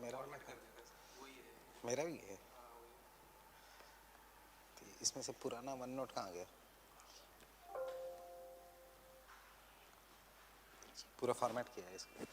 मेरा मेरा भी है। तो इसमें से पुराना वन नोट कहाँ गया? पूरा फॉर्मेट किया है इसको।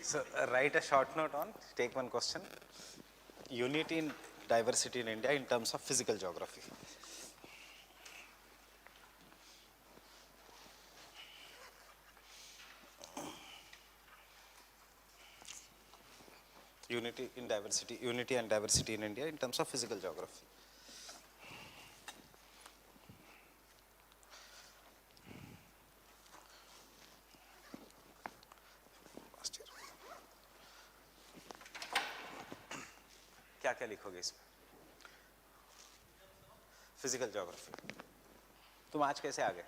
So write a short note on, take one question. Unity in diversity in India in terms of physical geography. Unity and diversity in India in terms of physical geography. क्या क्या लिखोगे इसमें? Physical geography. तुम आज कैसे आ गए?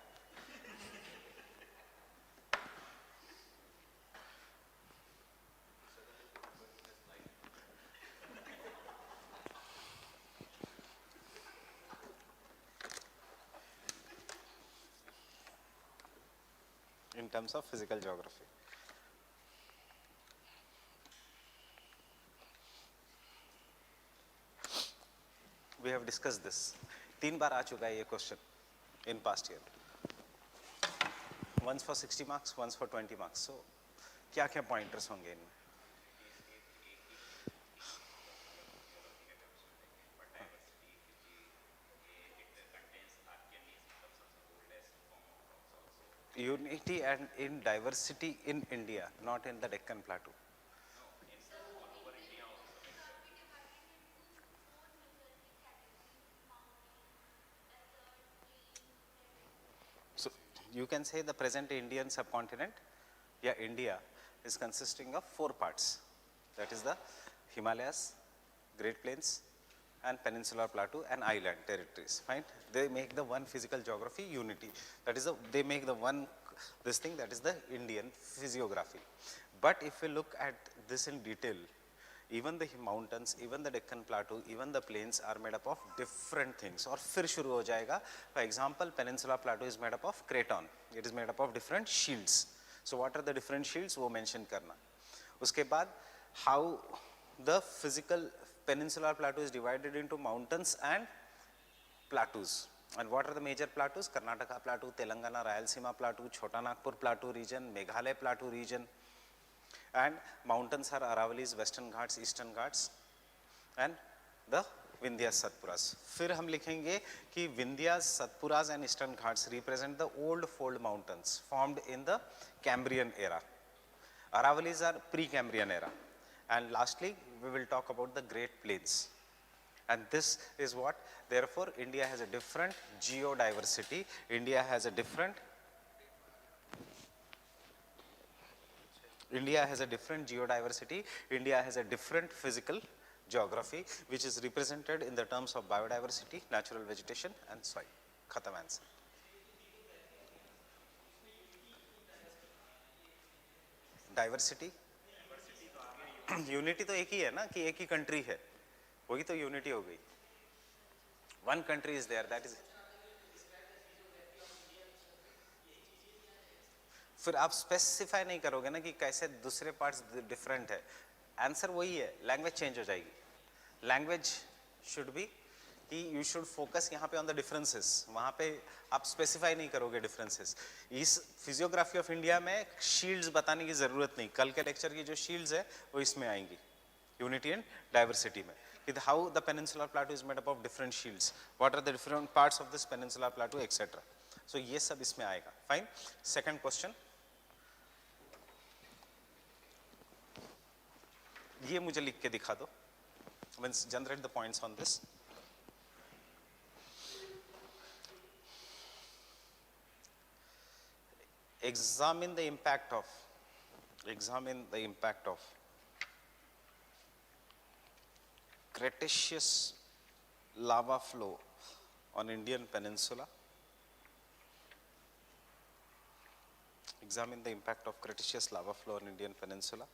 In terms of physical geography. We have discussed this. 3 बार आ चुका है ये question in past year. Once for 60 marks, once for 20 marks. So क्या क्या pointers होंगे इनमें? Unity and in diversity in India, not in the Deccan Plateau. So you can say the present Indian subcontinent, yeah, India is consisting of 4 parts. That is the Himalayas, Great Plains, and Peninsular Plateau and island territories. Right? They make the one physical geography unity. That is they make the one this thing that is the Indian physiography. But if we look at this in detail, even the mountains, even the Deccan Plateau, even the plains are made up of different things. और फिर शुरू हो जाएगा. For example, Peninsula Plateau is made up of craton. It is made up of different shields. So what are the different shields? वो mention करना. उसके बाद how the physical Peninsular Plateau is divided into mountains and plateaus. And what are the major plateaus? Karnataka Plateau, Telangana, Rayalaseema Plateau, Chota Nagpur Plateau region, Meghalaya Plateau region. And mountains are Aravallis, Western Ghats, Eastern Ghats, and the Vindhyas, Satpuras. फिर हम लिखेंगे कि Vindhyas, Satpuras and Eastern Ghats represent the old fold mountains formed in the Cambrian era. Aravallis are pre-Cambrian era. And lastly, we will talk about the Great Plains. And this is what, therefore, India has a different geodiversity. India has a different geodiversity. India has a different physical geography, which is represented in the terms of biodiversity, natural vegetation, and soil. Khatam answer. Diversity. Unity तो एक ही है ना कि एक ही country है, वही तो unity हो गई. One country is there, that is. फिर आप स्पेसिफाई नहीं करोगे ना कि कैसे दूसरे पार्ट्स डिफरेंट है. आंसर वही है, लैंग्वेज चेंज हो जाएगी. लैंग्वेज शुड बी कि यू शुड फोकस यहाँ पे ऑन द डिफरेंसेस. वहाँ पे आप स्पेसिफाई नहीं करोगे डिफरेंसेस. इस फिजियोग्राफी ऑफ इंडिया में शील्ड्स बताने की जरूरत नहीं. कल के लेक्चर की जो शील्ड्स है वो इसमें आएंगी यूनिटी एंड डाइवर्सिटी में. How the peninsular plateau is made up of different shields, what are the different parts of this peninsular plateau etcetera. So ये सब इसमें आएगा. फाइन. सेकंड क्वेश्चन, ये मुझे लिख के दिखा दो. Means generate the points on this. examine the impact of Cretaceous lava flow on Indian peninsula. Examine the impact of Cretaceous lava flow on Indian peninsula.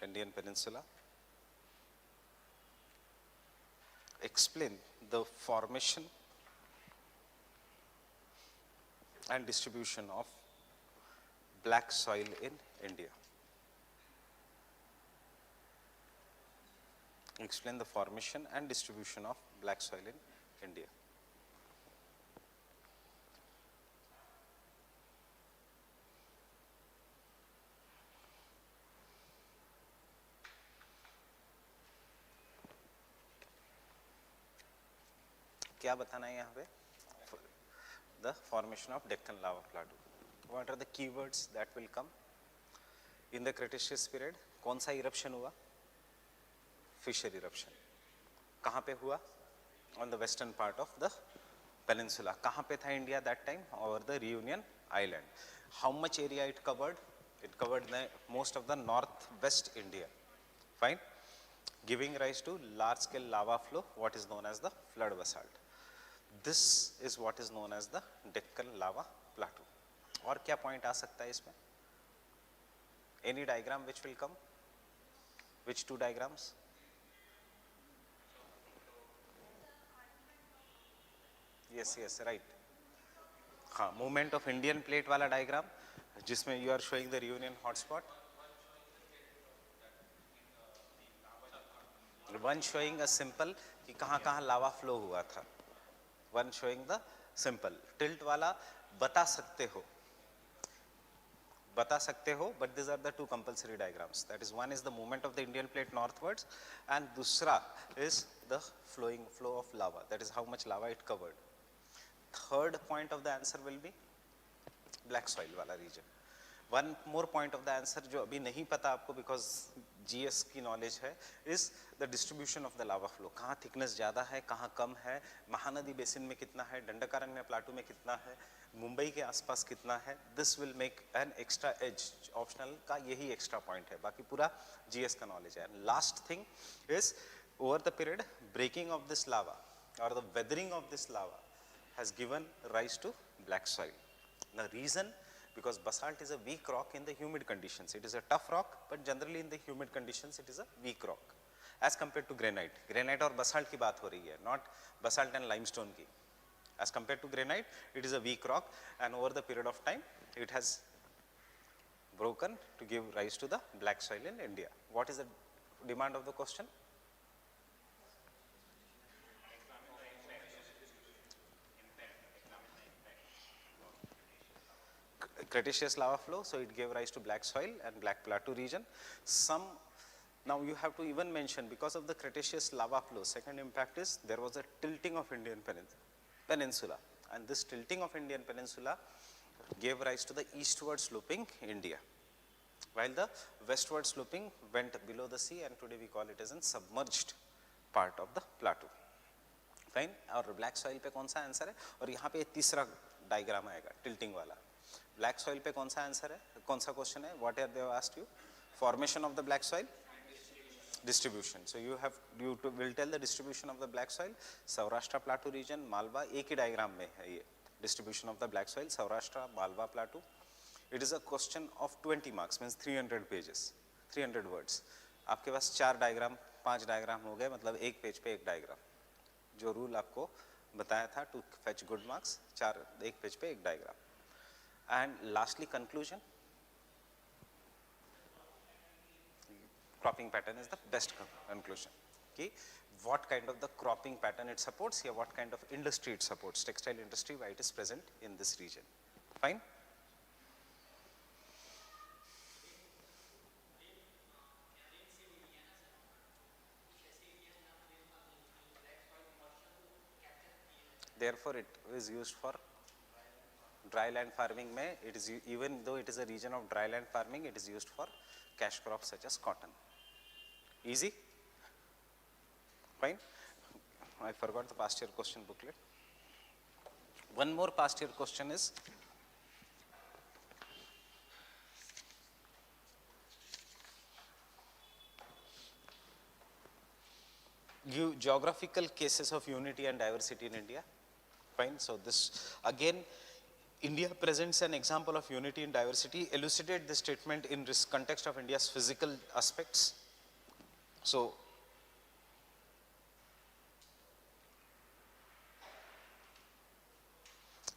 Indian peninsula. Explain the formation and distribution of black soil in India. Explain the formation and distribution of black soil in India. क्या बताना है यहाँ पे? The formation of Deccan lava plateau. What are the keywords that will come in the Cretaceous period? कौन सा eruption हुआ? Fissure eruption. कहाँ पे हुआ? On the western part of the peninsula. कहाँ पे था India that time? Over the Reunion Island. How much area it covered? It covered most of the northwest India. Fine. Giving rise to large scale lava flow, what is known as the flood basalt. This is what is known as the Deccan lava plateau. और क्या point आ सकता है इसमें? Any diagram which will come? Which two diagrams? Yes, yes, right. हाँ, movement of Indian plate वाला diagram, जिसमें you are showing the Reunion hotspot. One showing a simple कि कहाँ lava flow हुआ था. One showing the simple. Tilt वाला बता सकते हो, but these are the two compulsory diagrams. That is, one is the movement of the Indian plate northwards, and दूसरा is the flow of lava. That is how much lava it covered. Third point of the answer will be black soil वाला region. One more point of the answer जो अभी नहीं पता आपको because GS की knowledge है is the distribution of the lava flow. कहाँ thickness ज़्यादा है, कहाँ कम है, महानदी बेसिन में कितना है, दंडकारण्य प्लाटू में कितना है, मुंबई के आसपास कितना है. This will make an extra edge. Optional का यही extra point है, बाकी पूरा GS का knowledge है. And last thing is over the period breaking of this lava or the weathering of this lava has given rise to black soil. The reason, because basalt is a weak rock in the humid conditions. It is a tough rock, but generally in the humid conditions it is a weak rock as compared to granite. Granite और basalt की बात हो रही है, not basalt and limestone की. As compared to granite, it is a weak rock, and over the period of time it has broken to give rise to the black soil in India. What is the demand of the question? Cretaceous lava flow, so it gave rise to black soil and black plateau region. Now you have to even mention, because of the Cretaceous lava flow, second impact is there was a tilting of Indian peninsula, and this tilting of Indian peninsula gave rise to the eastward sloping India, while the westward sloping went below the sea, and today we call it as a submerged part of the plateau. Fine. और black soil पे कौन सा answer है? और यहाँ पे तीसरा diagram आएगा tilting वाला. Black soil पे कौन सा आंसर है? कौन सा क्वेश्चन है? What are they asked you? Formation of the black soil, distribution. So you will tell the distribution of the black soil. Saurashtra plateau region, Malwa, एक ही डायग्राम में है ये. Distribution of the black soil, Saurashtra, Malwa plateau. It is a question of 20 marks, means 300 pages, 300 words. आपके पास 4 diagram, 5 diagram हो गए, मतलब एक page पे एक डायग्राम. जो रूल आपको बताया था to fetch good marks, एक पेज पे एक diagram. And lastly, conclusion. Cropping pattern is the best conclusion. Okay, what kind of the cropping pattern it supports here, what kind of industry it supports, textile industry, why it is present in this region. Fine. Therefore, it is used for dry land farming. It is, even though it is a region of dry land farming, it is used for cash crops such as cotton. Easy? Fine. I forgot the past year question booklet. One more past year question is, give geographical cases of unity and diversity in India. Fine. So this again, India presents an example of unity and diversity. Elucidate this statement in this context of India's physical aspects. So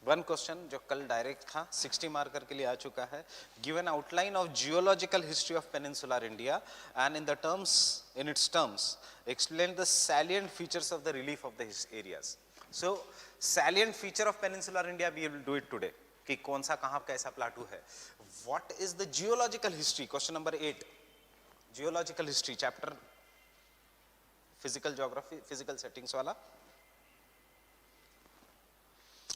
one question जो कल direct था 60 marker के लिए आ चुका है. Give an outline of geological history of peninsular India and in the terms in its terms explain the salient features of the relief of the areas. So salient feature of peninsular India we will do it today कि कौन सा कहां कैसा plateau है. What is the geological history. Question number 8 geological history chapter physical geography physical settings वाला.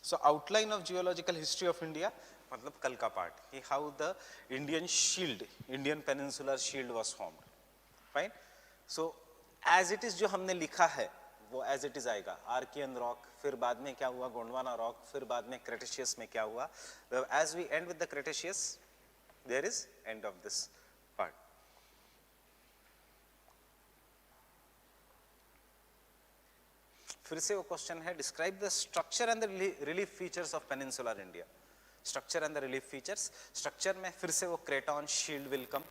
So outline of geological history of India, मतलब कल का पार्ट कि how the Indian shield, Indian peninsular shield was formed. Fine. So as it is जो हमने लिखा है वो as it is आएगा. Archean rock, फिर बाद में क्या हुआ गोंडवाना rock, फिर बाद में Cretaceous में क्या हुआ. As we end with the Cretaceous, there is end of this part. फिर से वो क्वेश्चन है describe the structure and the relief features of peninsular India. Structure and the relief features. Structure में फिर से वो craton shield will come.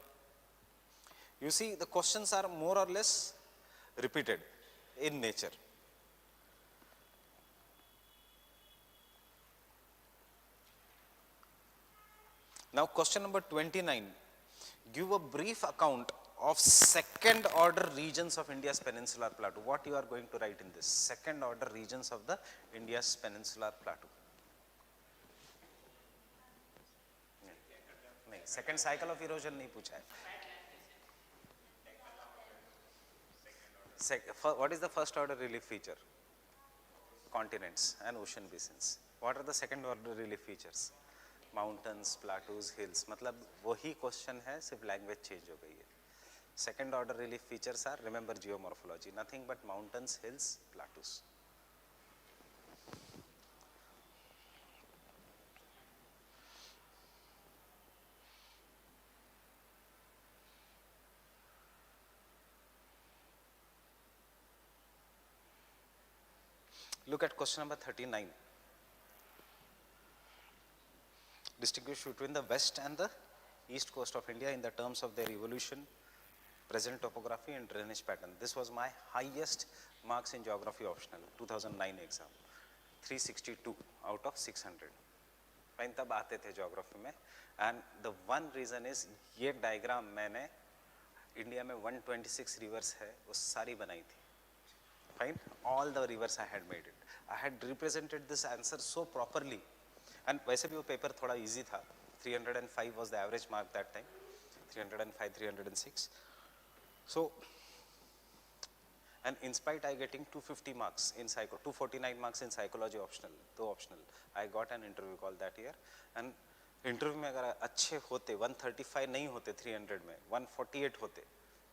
You see the questions are more or less repeated in nature. Now question number 29. Give a brief account of second order regions of India's peninsular plateau. What you are going to write in this? Second order regions of the India's peninsular plateau. नहीं, second cycle of erosion नहीं पूछा है. What is the first order relief feature? Continents and ocean basins. What are the second order relief features? Mountains, plateaus, hills. मतलब वही question है सिर्फ language change हो गई है. Second order relief features are, remember geomorphology, nothing but mountains, hills, plateaus. Look at question number 39. Distinguish between the west and the east coast of India in the terms of their evolution, present topography and drainage pattern. This was my highest marks in geography optional 2009 exam, 362 out of 600. Fine, तब आते थे geography में. And the one reason is ये diagram मैंने India में 126 rivers है वो सारी बनाई थी. Fine, all the rivers I had made it. I had represented this answer so properly. And वैसे भी वो पेपर थोड़ा easy था. 305 was the average mark that time. 305, 306. So, and in spite I getting 250 marks in psycho, 249 marks in psychology optional, though optional, I got an interview call that year. And interview में अगर अच्छे होते 135 नहीं होते 300 में 148 होते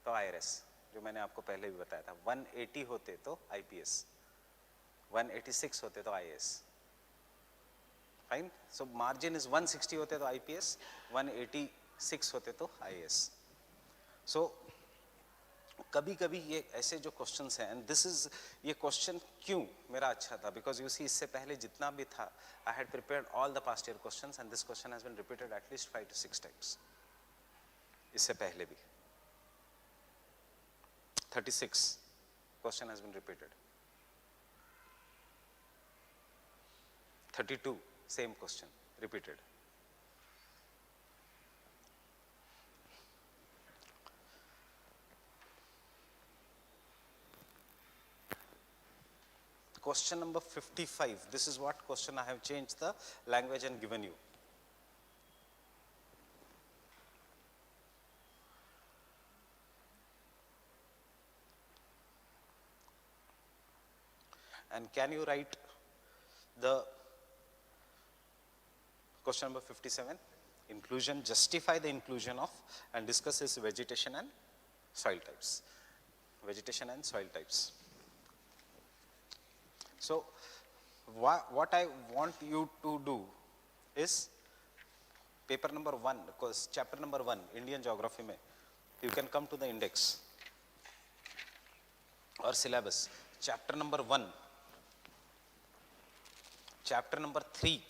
तो IRS, जो मैंने आपको पहले भी बताया था. 180 होते तो IPS, 186 होते तो IAS. Fine. So margin is 160 होते तो IPS, 186 होते तो IAS. So कभी कभी ये ऐसे जो क्वेश्चंस हैं, एंड दिस इज ये क्वेश्चन क्यों मेरा अच्छा था, बिकॉज यू सी इससे पहले जितना भी था I had prepared all the past year questions and this question has been repeated at least 5 to 6 times. इससे पहले भी 36 question has been repeated. 32 same question repeated. Question number 55. This is what question I have changed the language and given you. And can you write the question number 57? Inclusion, justify the inclusion of and discuss its vegetation and soil types. Vegetation and soil types. So, what I want you to do is paper number 1, because chapter number 1, Indian geography, mein, you can come to the index. or syllabus. Chapter number 1, chapter number 3,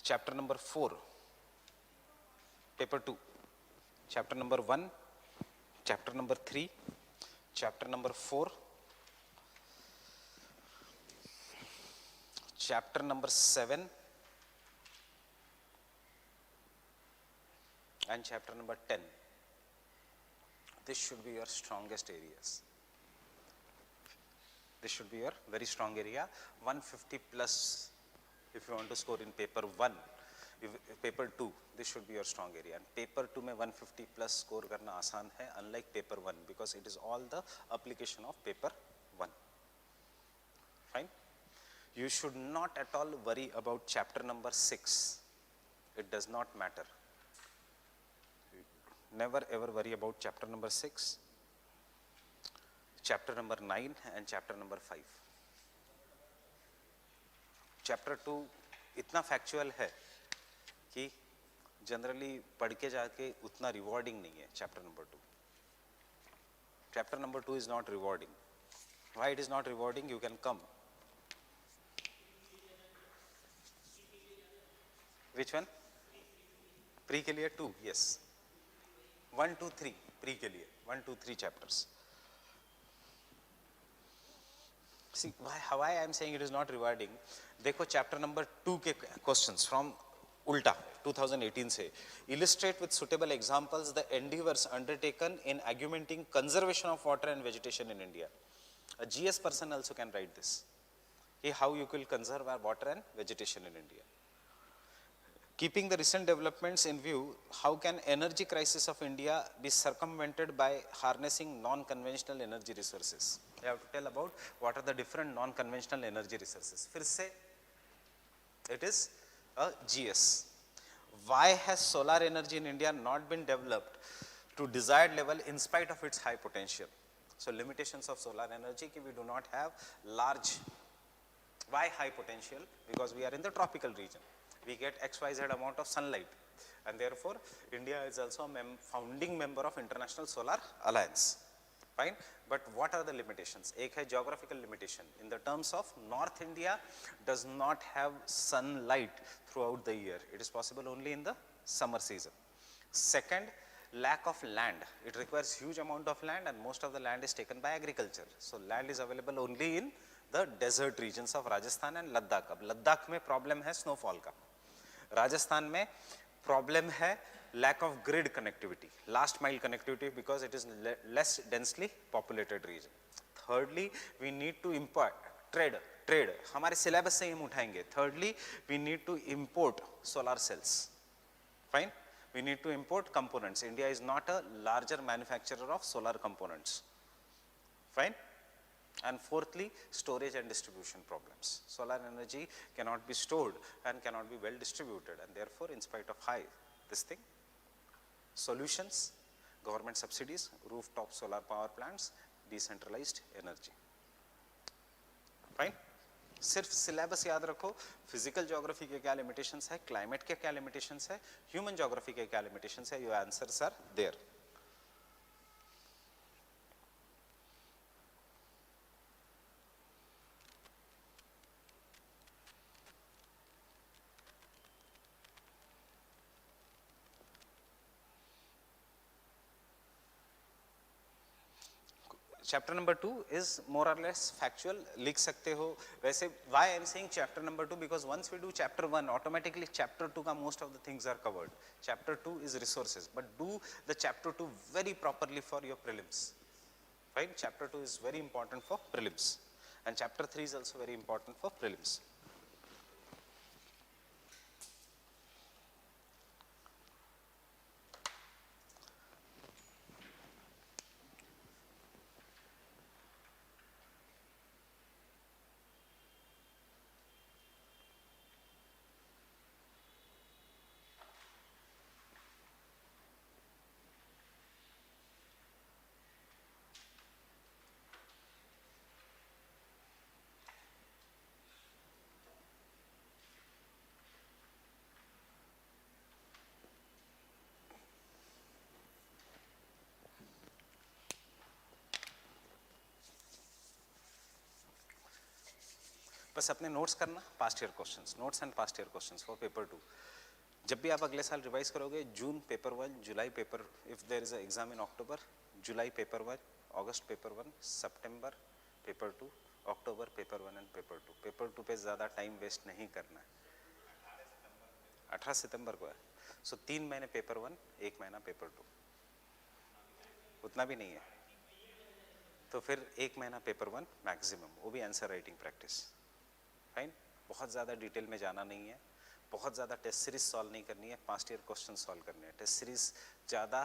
chapter number 4, paper 2, chapter number 1, chapter number 3, chapter number 4, chapter number 7, and chapter number 10. This should be your strongest areas. This should be your very strong area. 150 plus if you want to score in paper 1, paper 2, this should be your strong area. And paper 2 में 150 plus score करना आसान है, unlike paper 1, because it is all the application of paper 1. Fine. You should not at all worry about chapter number 6. It does not matter. Never ever worry about chapter number 6, chapter number 9 and chapter number 5. Chapter 2 इतना factual है कि generally पढ़ के जाके उतना rewarding नहीं है. Chapter number 2. Chapter number 2 is not rewarding. Why it is not rewarding? You can come. Which one? Pre के लिए 2, yes. 1, 2, 3 pre के लिए 1, 2, 3 chapters. See why I am saying it is not rewarding. देखो chapter number 2 के questions from उल्टा 2018 से. Illustrate with suitable examples the endeavors undertaken in augmenting conservation of water and vegetation in India. A GS person also can write this. How you will conserve our water and vegetation in India. Keeping the recent developments in view, how can energy crisis of India be circumvented by harnessing non-conventional energy resources? You have to tell about what are the different non-conventional energy resources. फिर से, it is a GS. Why has solar energy in India not been developed to desired level in spite of its high potential? So limitations of solar energy, we do not have large. Why high potential? Because we are in the tropical region. We get XYZ amount of sunlight, and therefore India is also a founding member of International Solar Alliance. Fine, but what are the limitations? एक है geographical limitation. In the terms of North India does not have sunlight throughout the year. It is possible only in the summer season. Second, lack of land. It requires huge amount of land, and most of the land is taken by agriculture. So land is available only in the desert regions of Rajasthan and Ladakh. अब लद्दाख में problem है snowfall का. राजस्थान में problem है lack of grid connectivity, last mile connectivity, because it is less densely populated region. Thirdly, we need to import trade हमारे syllabus से हम उठाएंगे. Thirdly, we need to import solar cells. Fine, we need to import components. India is not a larger manufacturer of solar components. Fine. And fourthly, storage and distribution problems. Solar energy cannot be stored and cannot be well distributed, and therefore in spite of high this thing, solutions, government subsidies, rooftop solar power plants, decentralized energy. Fine. सिर्फ syllabus याद रखो, physical geography के क्या limitations है, climate के क्या limitations है, human geography के क्या लिमिटेशंस है, your answers are there. Chapter number 2 is more or less factual, लिख सकते हो. वैसे why I am saying chapter number 2, because once we do chapter 1, automatically chapter 2 का most of the things are covered. Chapter 2 is resources, but do the chapter 2 very properly for your prelims. Right? Chapter 2 is very important for prelims, and chapter 3 is also very important for prelims. बस अपने notes करना, past year questions, notes and past year questions for paper 2। जब भी आप अगले साल revise करोगे, June paper 1, July paper, if there is a exam in October, July paper 1, August paper 1, सितंबर paper 2, October paper 1 and paper 2। Paper 2 पे ज़्यादा time waste नहीं करना है। 18 सितंबर को है, सो 3 महीने पेपर 1, 1 महीना पेपर 2, उतना भी नहीं है, तो फिर 1 महीना पेपर 1 मैक्सिमम, वो भी आंसर राइटिंग प्रैक्टिस। फाइन, बहुत ज़्यादा डिटेल में जाना नहीं है, बहुत ज़्यादा टेस्ट सीरीज सॉल्व नहीं करनी है, पास्ट ईयर क्वेश्चन सॉल्व करने हैं। टेस्ट सीरीज ज़्यादा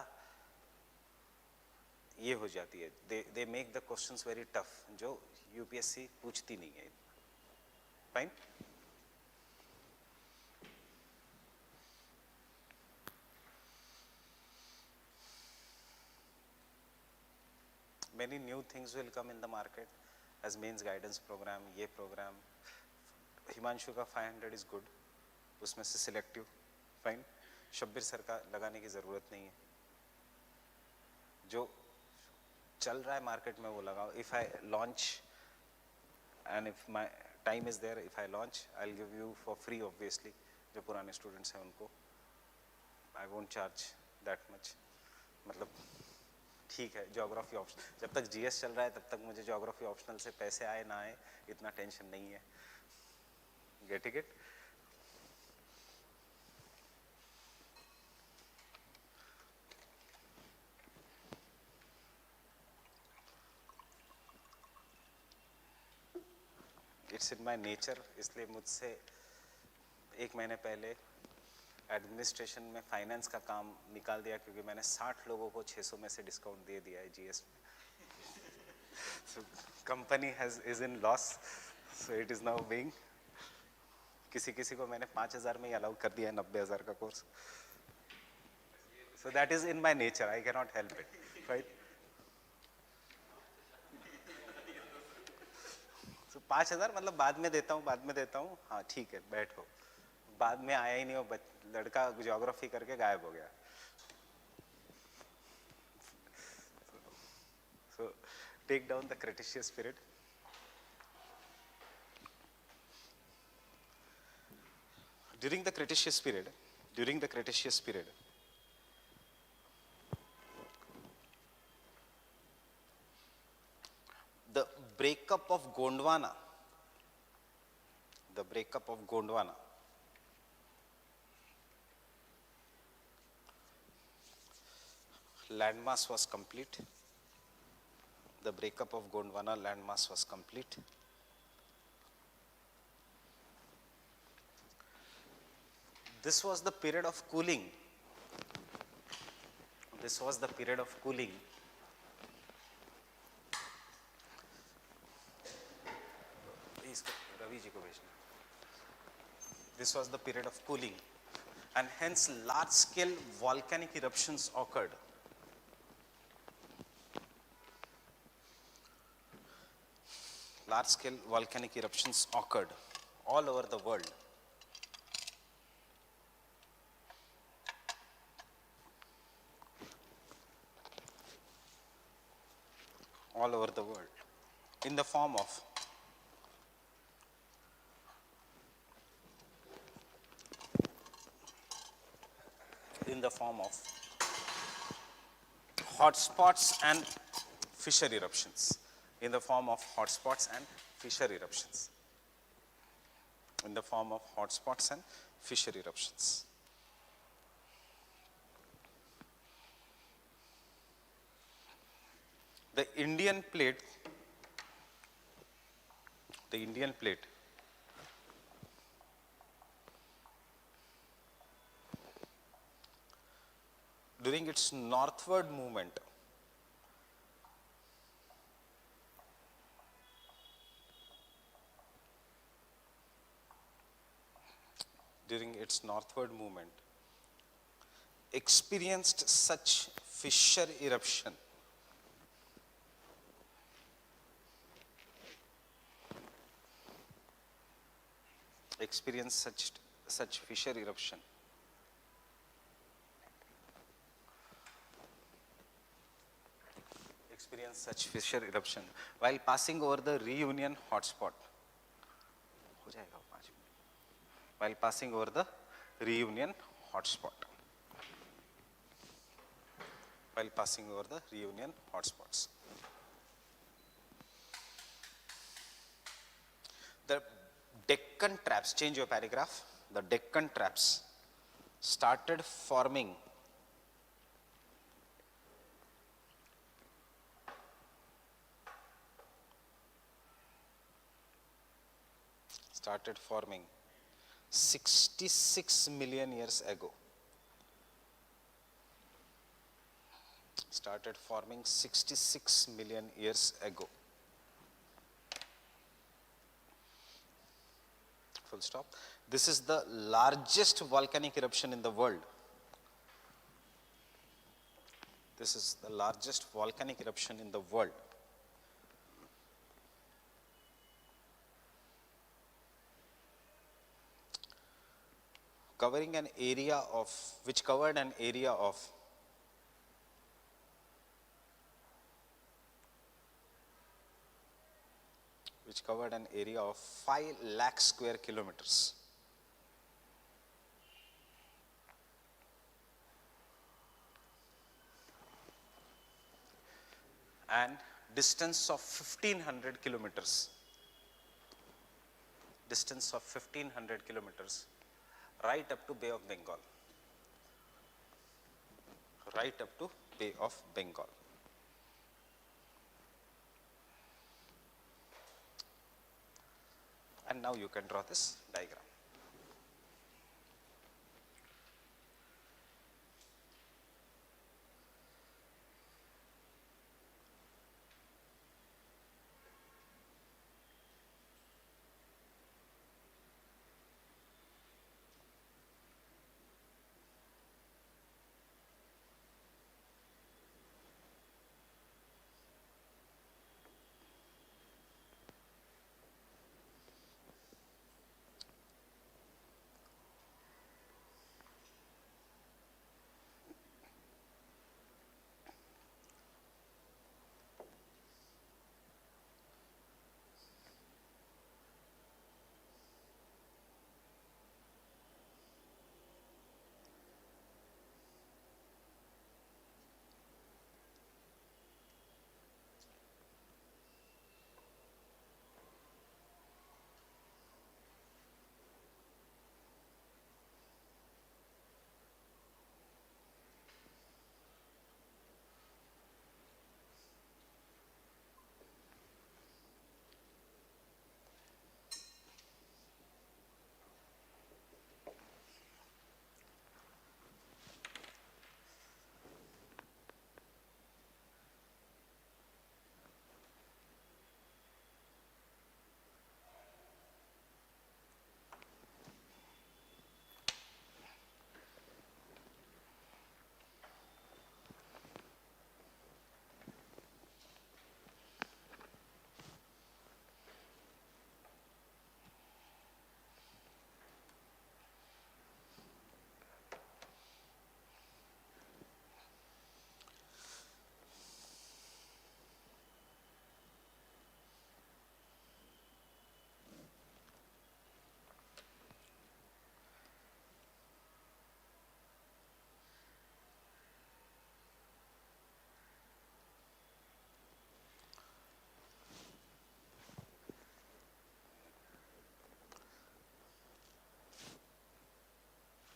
ये हो जाती है, they make the questions very tough, जो यूपीएससी पूछती नहीं है। Fine, many new things will come in the market as means guidance program, ये program। हिमांशु का 500 is good, उसमें से सिलेक्टिव। फाइन, शब्बीर सर का लगाने की ज़रूरत नहीं है, जो चल रहा है मार्केट में वो लगाओ। If I launch and if my time is there, if I launch I will give you for free obviously. जो पुराने स्टूडेंट्स हैं उनको I won't charge that much, मतलब ठीक है। ज्योग्राफी ऑप्शन, जब तक जीएस चल रहा है तब तक मुझे ज्योग्राफी ऑप्शनल से पैसे आए ना आए इतना टेंशन नहीं है। Getting it? It's in my nature, इसलिए मुझसे 1 महीने पहले एडमिनिस्ट्रेशन में फाइनेंस का काम निकाल दिया, क्योंकि मैंने 60 लोगों को 600 में से डिस्काउंट दे दिया है जीएस में। So company is in loss, so it is now being, किसी को मैंने 5,000 में ही अलाउ कर दिया है 90,000 का course. So that is in my nature, I cannot help it, right? So 5,000 मतलब बाद में देता हूँ, हाँ ठीक है बैठो। बाद में आया ही नहीं वो लड़का, ज्योग्राफी करके गायब हो गया। So take down the Cretaceous period. During the Cretaceous period, the breakup of Gondwana, landmass was complete. The breakup of Gondwana landmass was complete. This was the period of cooling. Ravi ji को भेजना। This was the period of cooling, and hence large-scale volcanic eruptions occurred. Large-scale volcanic eruptions occurred all over the world. All over the world, in the form of hotspots and fissure eruptions. In the form of hotspots and fissure eruptions. The Indian plate during its northward movement experienced such fissure eruption while passing over the reunion hotspot. जाएगा 5 minute. While passing over the reunion hotspot. While passing over the reunion hotspots. The Deccan traps, change your paragraph. The Deccan traps started forming started forming 66 million years ago. Started forming 66 million years ago. Full stop. This is the largest volcanic eruption in the world. This is the largest volcanic eruption in the world. Covering an area of, which covered an area of 5 lakh square kilometers. And distance of 1500 kilometers. Distance of 1500 kilometers right up to Bay of Bengal. Right up to Bay of Bengal. And now you can draw this diagram.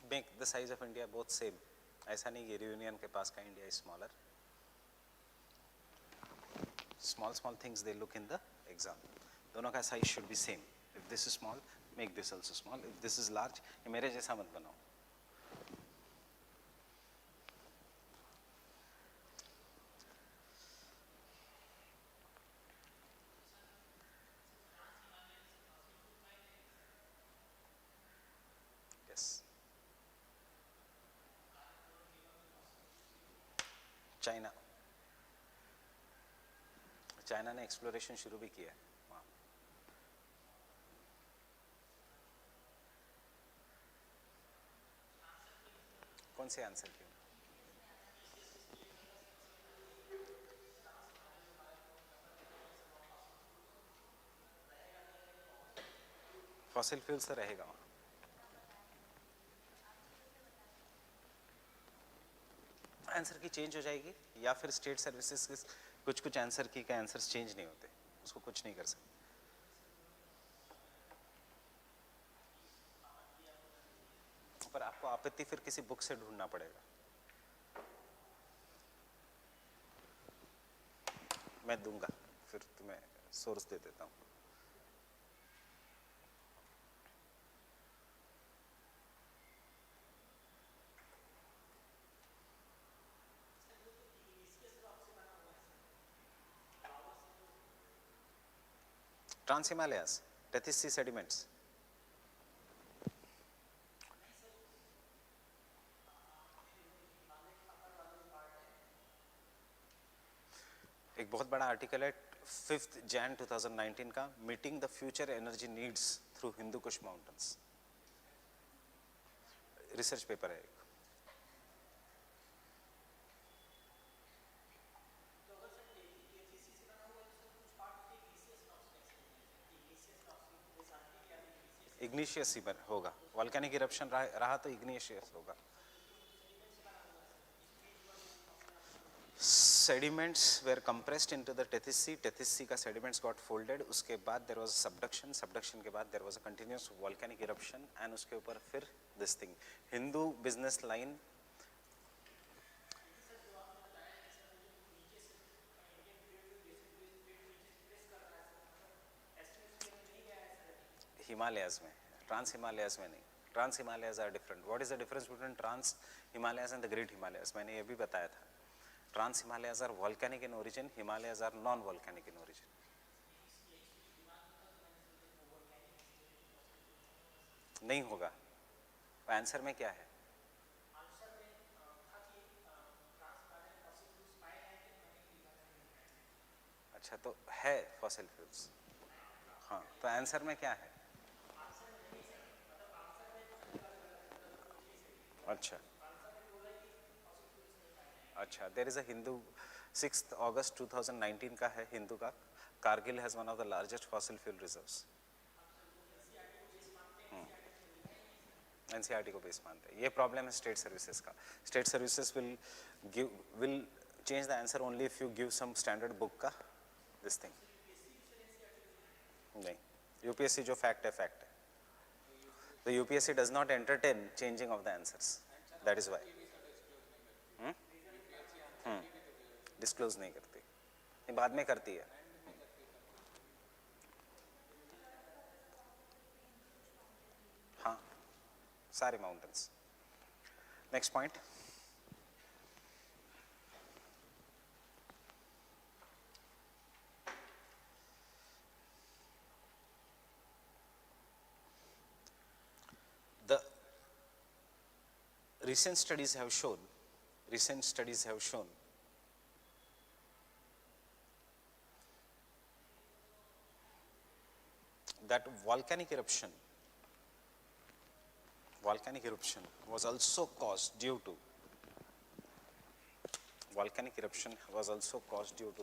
Make the size of India both same. ऐसा नहीं कि reunion के पास का India is smaller. Small things they look in the exam. दोनों का size should be same. If this is small, make this also small. If this is large, ये मेरे जैसा मत बनाओ. Yes. चाइना चाइना ने एक्सप्लोरेशन शुरू भी किया है वहाँ. कौन से आंसर किया? फॉसिल फ्यूल से रहेगा वहाँ। आंसर की चेंज हो जाएगी या फिर स्टेट सर्विसेज के कुछ कुछ आंसर की का आंसर्स चेंज नहीं होते, उसको कुछ नहीं कर सकते। पर आपको आपत्ति फिर किसी बुक से ढूंढना पड़ेगा। मैं दूंगा, फिर तुम्हें सोर्स दे देता हूँ। Trans Himalayas, Tethys sea sediments. एक बहुत बड़ा आर्टिकल है 5 जैन 2019 का, meeting the future energy needs through Hindu Kush mountains, research paper है एक। इग्निशियस ही होगा, वॉल्केनिक इरप्शन रहा तो इग्निशियस होगा। Sediments were compressed into the Tethys Sea. Tethys Sea का sediments got folded. उसके बाद there was subduction. Subduction के बाद there was a continuous volcanic eruption and उसके ऊपर फिर this thing. Hindu business line. Himalayas में, Trans Himalayas में नहीं. Trans Himalayas are different. What is the difference between Trans Himalayas and the Great Himalayas? मैंने ये भी बताया था. Trans Himalayas are volcanic in origin. Himalayas are non-volcanic in origin. नहीं होगा। आंसर में क्या है? अच्छा, तो है फॉसिल फ्यूल्स। हाँ, तो आंसर में क्या है? अच्छा अच्छा, देयर इज अ हिंदू 6 अगस्त 2019 का है हिंदू का, Kargil has one of the largest fossil fuel reserves. NCERT को बेस मानते हैं। ये प्रॉब्लम है स्टेट सर्विसेज का। State services will change the answer only if you give some standard book का दिस थिंग। नहीं, यूपीएससी जो फैक्ट है फैक्ट है। तो UPSC does not entertain changing of the answers, that is Y. Disclose नहीं करती, ये बाद में करती है। हाँ, सारे mountains. Next point, the recent studies have shown that volcanic eruption was also caused due to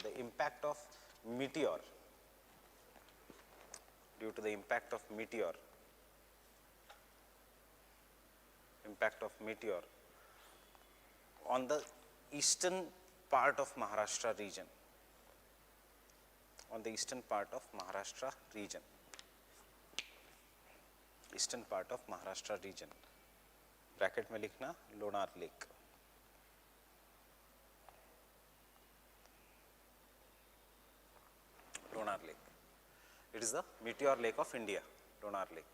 the impact of meteor, on the eastern part of Maharashtra region, eastern part of Maharashtra region, bracket में लिखना Lonar lake. It is the meteor lake of India, Lonar Lake,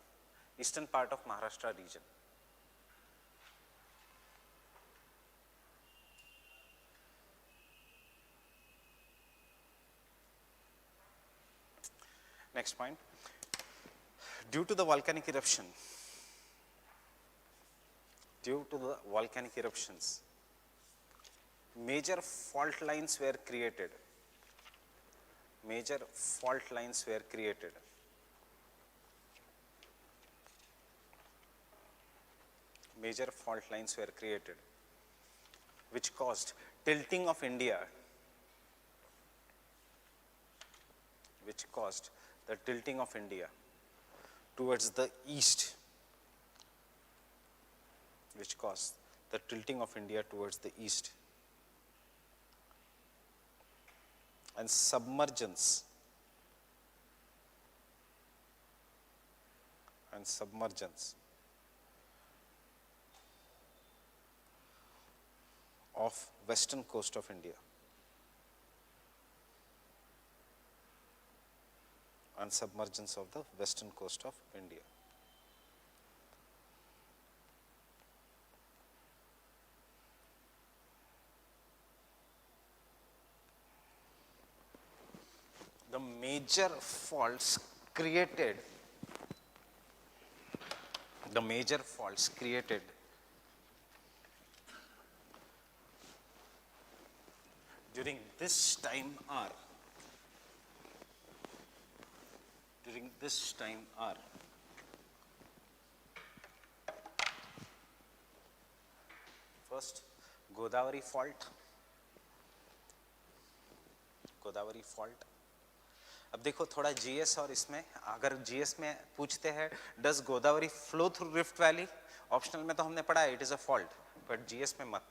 eastern part of Maharashtra region. Next point, due to the volcanic eruptions, major fault lines were created. Which caused tilting of India, towards the east, which caused the tilting of India towards the east, and submergence of western coast of India, and submergence of the western coast of India. The major faults created during this time are first Godavari fault. अब देखो थोड़ा GS और इसमें, अगर GS में पूछते हैं does Godavari flow through rift valley, optional में तो हमने पढ़ा है it is a fault, but GS में मत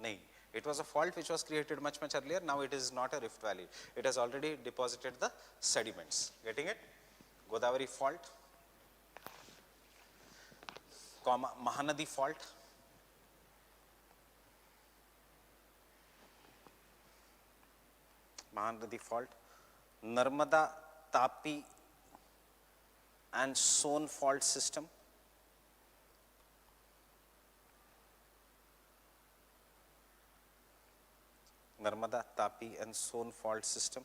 नहीं. It was a fault which was created much earlier. Now it is not a rift valley. It has already deposited the sediments. Getting it? Godavari fault, comma Mahanadi fault, Narmada, Tapi and Son fault system, Narmada, Tapi and Son fault system,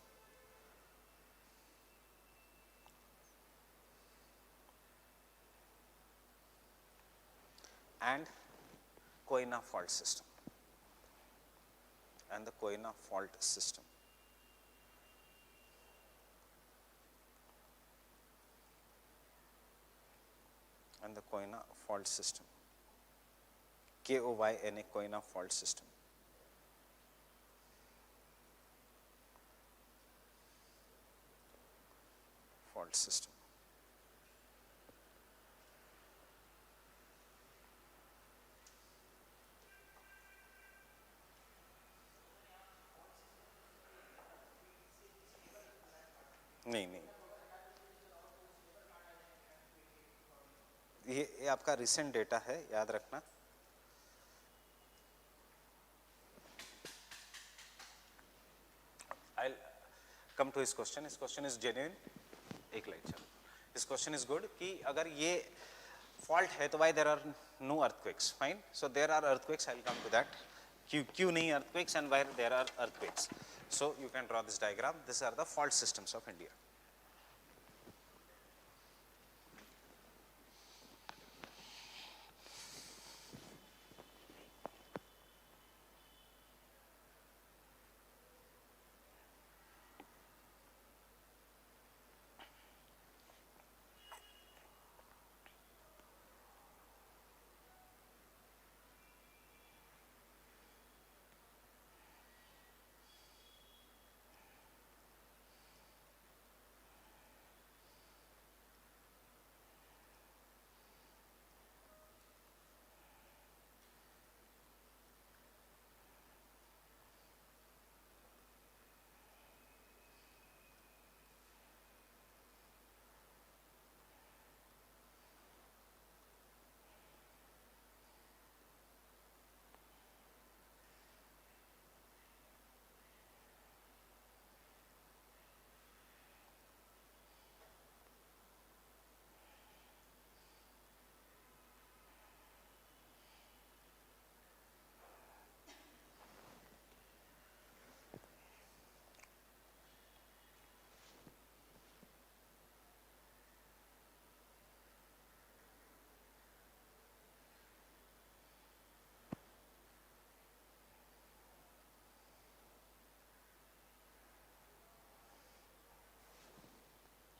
and Koyna fault system, and the Koyna fault system. And the Koyna fault system, Koyna, Koyna fault system. नहीं, ये आपका recent data है, याद रखना. I'll come to his question. His question is genuine. एक line चलो. His question is good कि अगर ये fault है तो why there are no earthquakes? Fine. So there are earthquakes. I'll come to that. क्यों नहीं earthquakes and where there are earthquakes? So you can draw this diagram. These are the fault systems of India.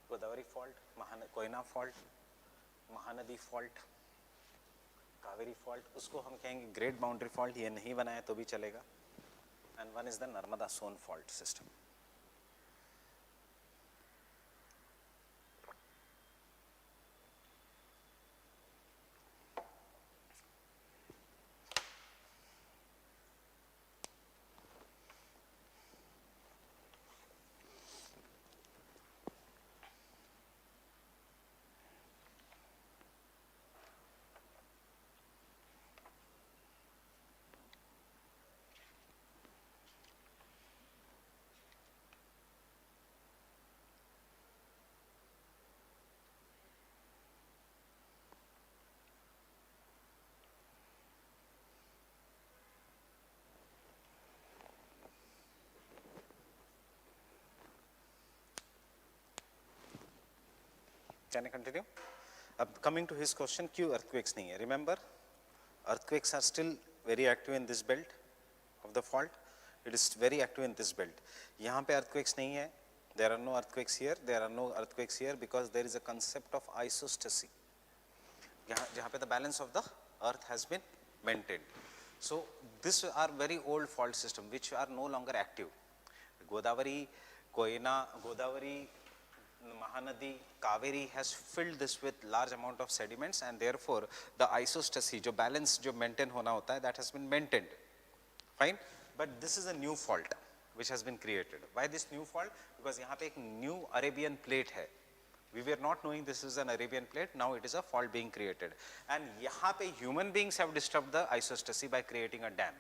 Godavari fault, Koyna fault, Mahanadi fault, Kaveri fault, उसको हम कहेंगे great boundary fault. ये नहीं बनाया तो भी चलेगा. And one is the Narmada Son fault system. Can I continue? Coming to his question, क्यों earthquakes नहीं है? Remember, earthquakes are still very active in this belt of the fault. It is very active in this belt. यहाँ पे earthquakes नहीं है. There are no earthquakes here. There are no earthquakes here because there is a concept of isostasy. जहाँ पे the balance of the earth has been maintained. So these are very old fault system which are no longer active. Godavari, Koyna, Godavari, Mahanadi, Kaveri has filled this with large amount of sediments, and therefore the isostasy, जो balance जो maintain होना होता है, that has been maintained. Fine, but this is a new fault which has been created. Why this new fault? Because यहाँ पे एक new Arabian plate है. We were not knowing this is an Arabian plate. Now it is a fault being created, and यहाँ पे human beings have disturbed the isostasy by creating a dam.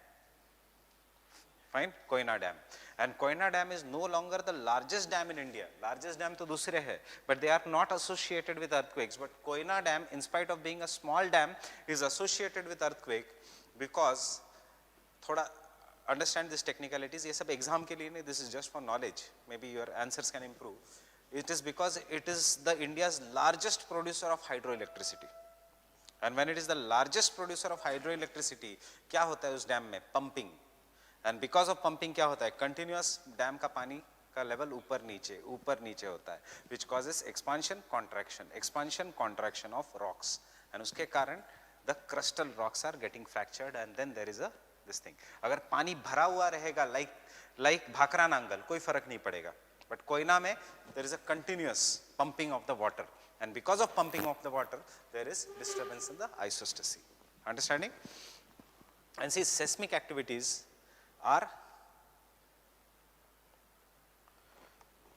Fine, Koyna Dam, and Koyna Dam is no longer the largest dam in India. Largest dam तो दूसरे है, but they are not associated with earthquakes. But Koyna Dam, in spite of being a small dam, is associated with earthquake because थोड़ा understand these technicalities. ये सब exam के लिए नहीं. This is just for knowledge. Maybe your answers can improve. It is because it is the India's largest producer of hydroelectricity, and when it is the largest producer of hydroelectricity, क्या होता है उस dam में? Pumping. And because of pumping क्या होता है? Continuous dam का पानी का लेवल ऊपर नीचे होता है, which causes expansion contraction of rocks, and उसके कारण the crustal rocks are getting fractured, and then there is a this thing. अगर पानी भरा हुआ रहेगा like भाखरा नांगल, कोई फर्क नहीं पड़ेगा, but कोयना में there is a continuous pumping of the water, and because of pumping of the water there is disturbance in the isostasy. Understanding? And see, seismic activities are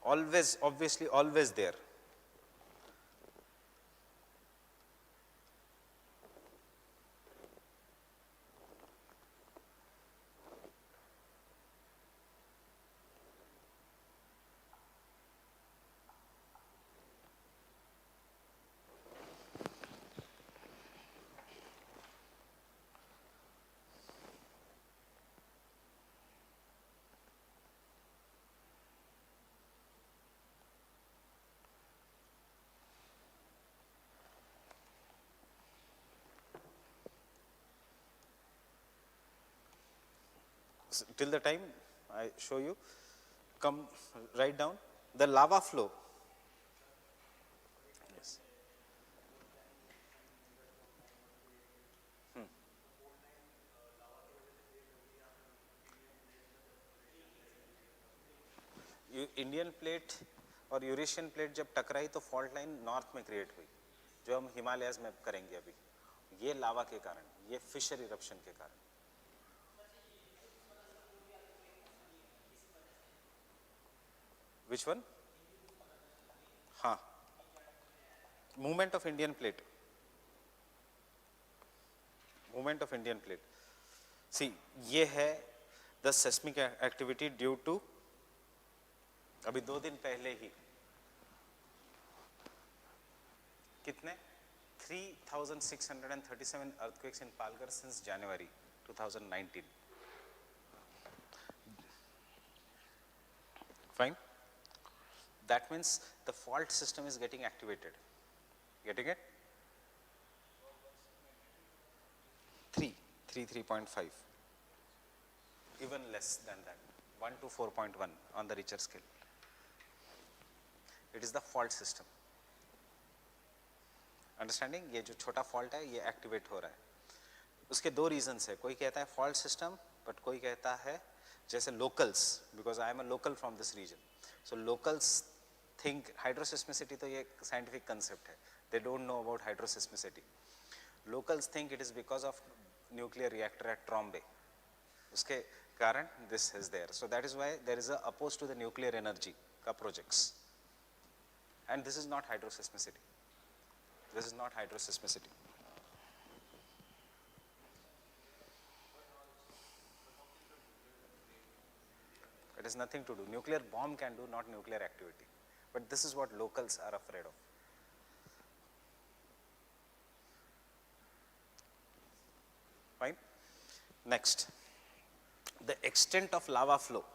obviously always there. Till the time I show you, come write down the lava flow. Yes. Indian plate और Eurasian plate जब टकराई तो fault line north में create हुई, जो हम हिमालयाज में करेंगे अभी, ये लावा के कारण, ये फिशर इरप्शन के कारण. Which one? हाँ, movement of Indian plate. Movement of Indian plate. See, ये है the seismic activity due to, अभी 2 दिन पहले ही कितने 3,637 earthquakes in Palghar since January 2019. Fine. That means the fault system is getting activated. Getting it? 3.5. Even less than that. 1 to 4.1 on the Richter scale. It is the fault system. Understanding? ये जो छोटा fault है ये activate हो रहा है. उसके 2 reasons है. कोई कहता है fault system, but कोई कहता है जैसे locals, because I am a local from this region. So locals think hydroseismicity तो ये scientific concept है. They don't know about hydroseismicity. Locals think it is because of nuclear reactor at Trombay. उसके कारण this is there. So that is why there is a opposed to the nuclear energy का projects. And this is not hydroseismicity. This is not hydroseismicity. It has nothing to do. Nuclear bomb can do, not nuclear activity. But this is what locals are afraid of. Fine. Next, the extent of lava flow.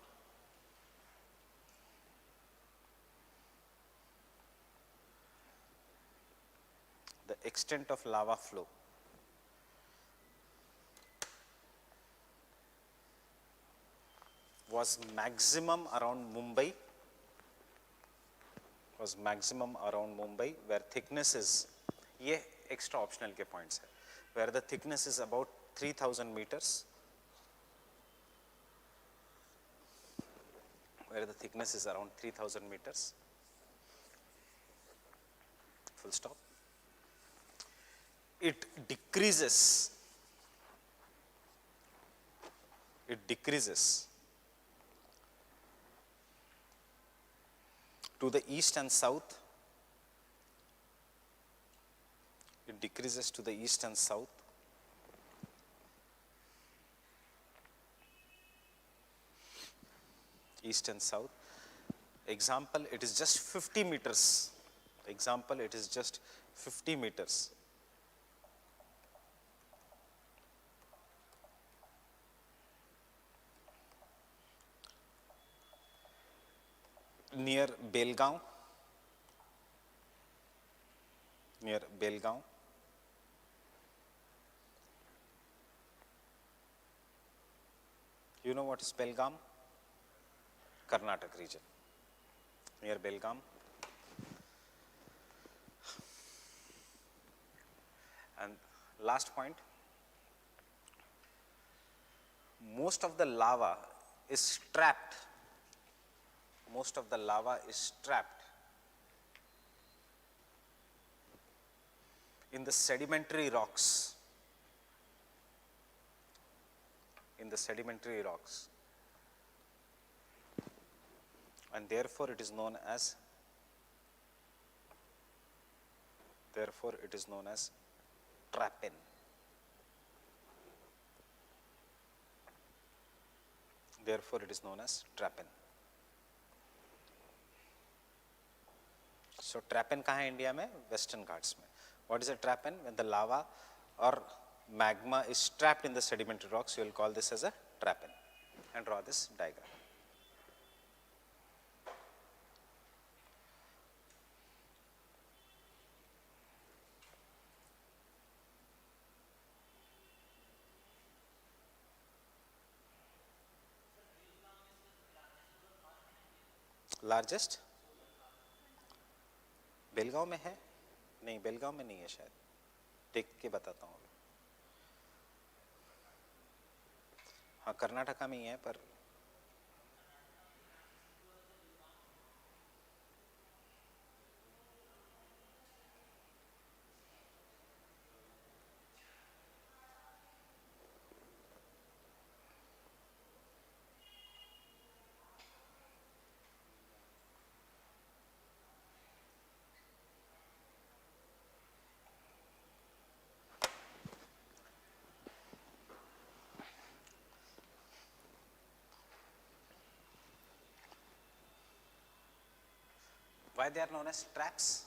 the extent of lava flow was maximum around Mumbai, where thickness is, ये extra optional के points है, where the thickness is about 3000 meters, where the thickness is around 3000 meters, full stop. It decreases to the east and south. It decreases to the east and south. East and south. Example, it is just 50 meters. Example, it is just 50 meters. Near Belgaum. You know what is Belgaum? Karnataka region. Near Belgaum. And last point, most of the lava is trapped. In the sedimentary rocks. And therefore it is known as trapine. So trapine कहाँ है India में? Western Ghats में. What is a trapine? When the lava or magma is trapped in the sedimentary rocks, you will call this as a trapine. And draw this diagram. Largest? Belgaum में है? नहीं, बेलगांव में नहीं है शायद, देख के बताता हूँ. हाँ, कर्नाटका में ही है, पर why they are known as traps?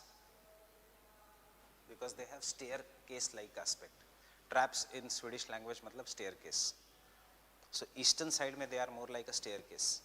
Because they have staircase like aspect. Traps in Swedish language matlab staircase. So eastern side में they are more like a staircase.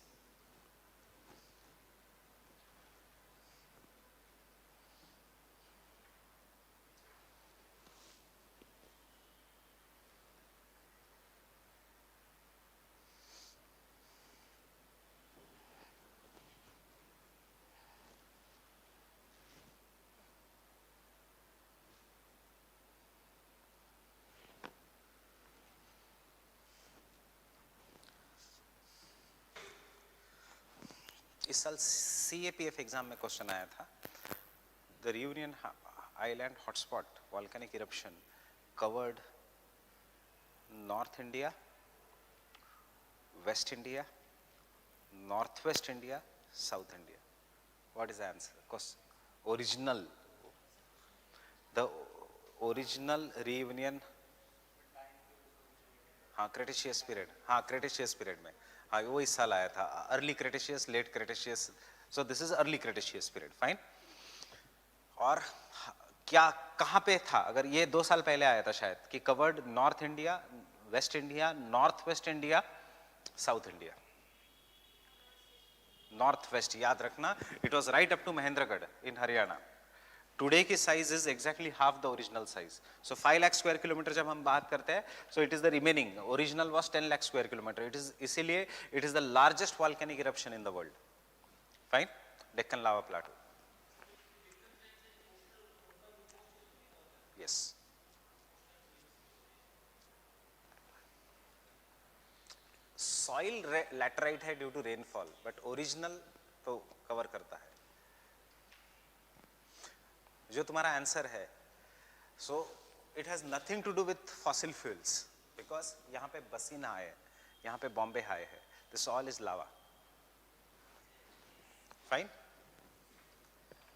इस साल CAPF एग्जाम में क्वेश्चन आया था. The Reunion island hotspot volcanic eruption covered north India, west India, north west India, south India. What is the answer? Original Reunion, हाँ Cretaceous period में, हाँ वो इस साल आया था. Early Cretaceous, late Cretaceous. So this is early Cretaceous period. Fine. और क्या कहाँ पे था? अगर ये 2 साल पहले आया था शायद, कि covered north India, west India, north west India, south India. North west याद रखना. It was right up to Mahendragarh in Haryana. Today की size is exactly half the original size. So 5 lakh square kilometre जब हम बात करते हैं, so it is the remaining. Original was 10 lakh square kilometre. It is इसीलिए it is the largest volcanic eruption in the world. Fine. Deccan lava plateau. Yes. Soil laterite है due to rainfall, but original तो cover करता है. जो तुम्हारा answer है, so it has nothing to do with fossil fuels, because यहाँ पे Bassein high है, यहाँ पे बॉम्बे हाई है. This all is lava. Fine.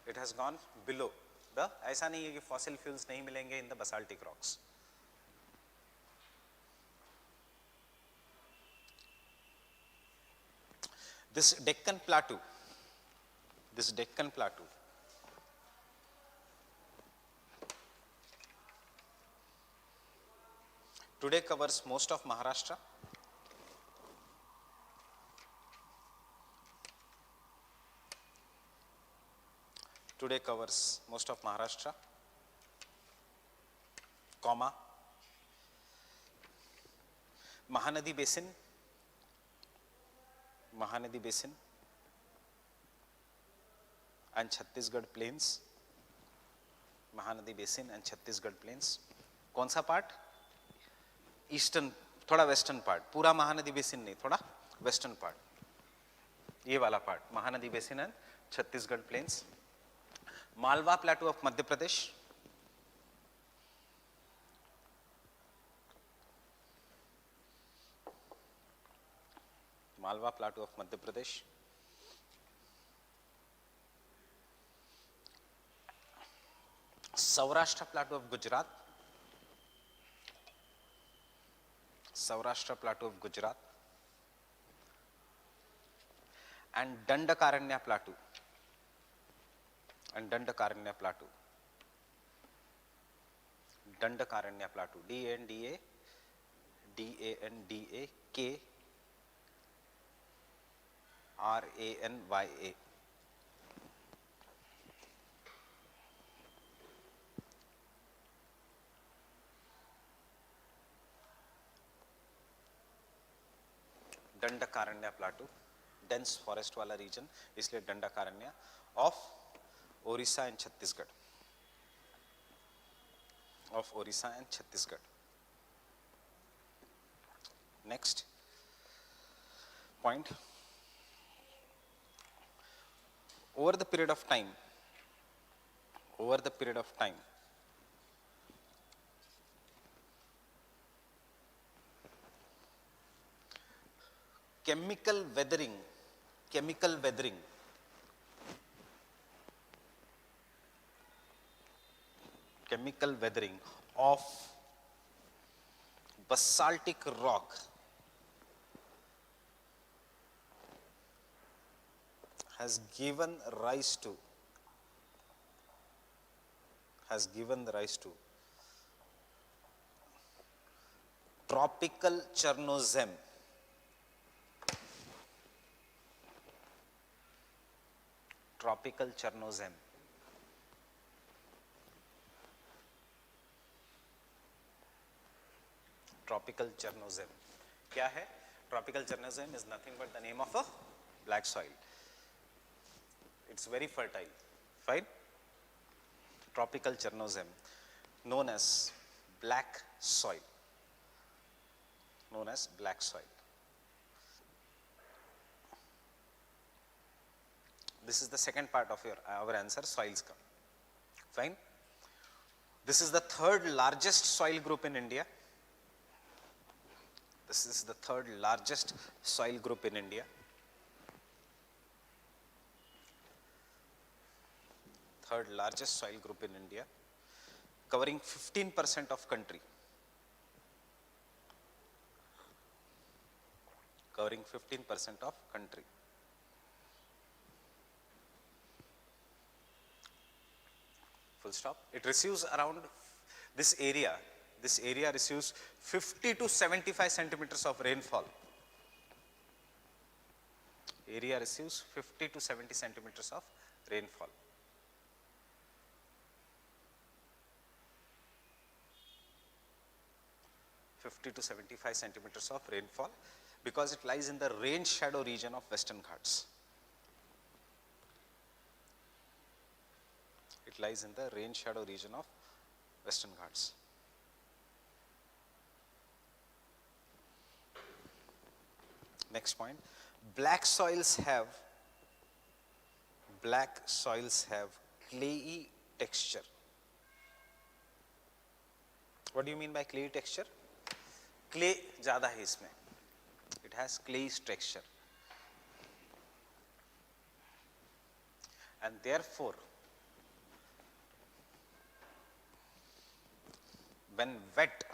It has gone below the. ऐसा नहीं है कि फॉसिल फ्यूल्स नहीं मिलेंगे in the basaltic rocks. This Deccan Plateau, today covers most of Maharashtra. Today covers most of Maharashtra, comma, Mahanadi Basin, and Chhattisgarh Plains. Mahanadi Basin and Chhattisgarh Plains. कौन सा part? Eastern, थोड़ा western part. पूरा Mahanadi basin नहीं, थोड़ा western part. ये वाला part Mahanadi basin and Chhattisgarh plains. Malwa plateau of Madhya Pradesh. Malwa plateau of Madhya Pradesh. Saurashtra plateau of Gujarat. And Dandakaranya plateau. Dandakaranya plateau. DANDA Dandakaranya plateau. Dense forest वाला region, इसलिए Dandakaranya. Of Odisha and Chhattisgarh. Next point. Over the period of time, chemical weathering of basaltic rock has given rise to tropical Chernozem. क्या है? Tropical Chernozem is nothing but the name of a black soil. It's very fertile. Fine. Tropical Chernozem, known as black soil. This is the second part of our answer, soils ka. Fine. This is the third largest soil group in India. Third largest soil group in India, covering 15% of country. Full stop. It receives around this area receives 50 to 75 centimeters of rainfall. Area receives 50 to 70 centimeters of rainfall. 50 to 75 centimeters of rainfall because it lies in the rain shadow region of Western Ghats. It lies in the rain shadow region of Western Ghats. Next point, black soils have clayey texture. What do you mean by clayey texture? Clay ज़्यादा है इसमें. It has clayey texture. And therefore, when wet,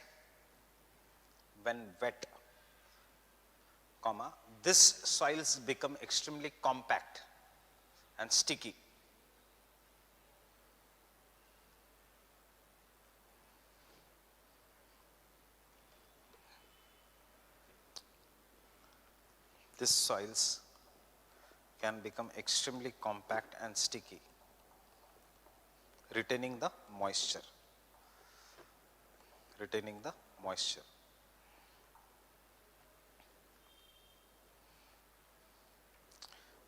this soils become extremely compact and sticky. These soils can become extremely compact and sticky, retaining the moisture.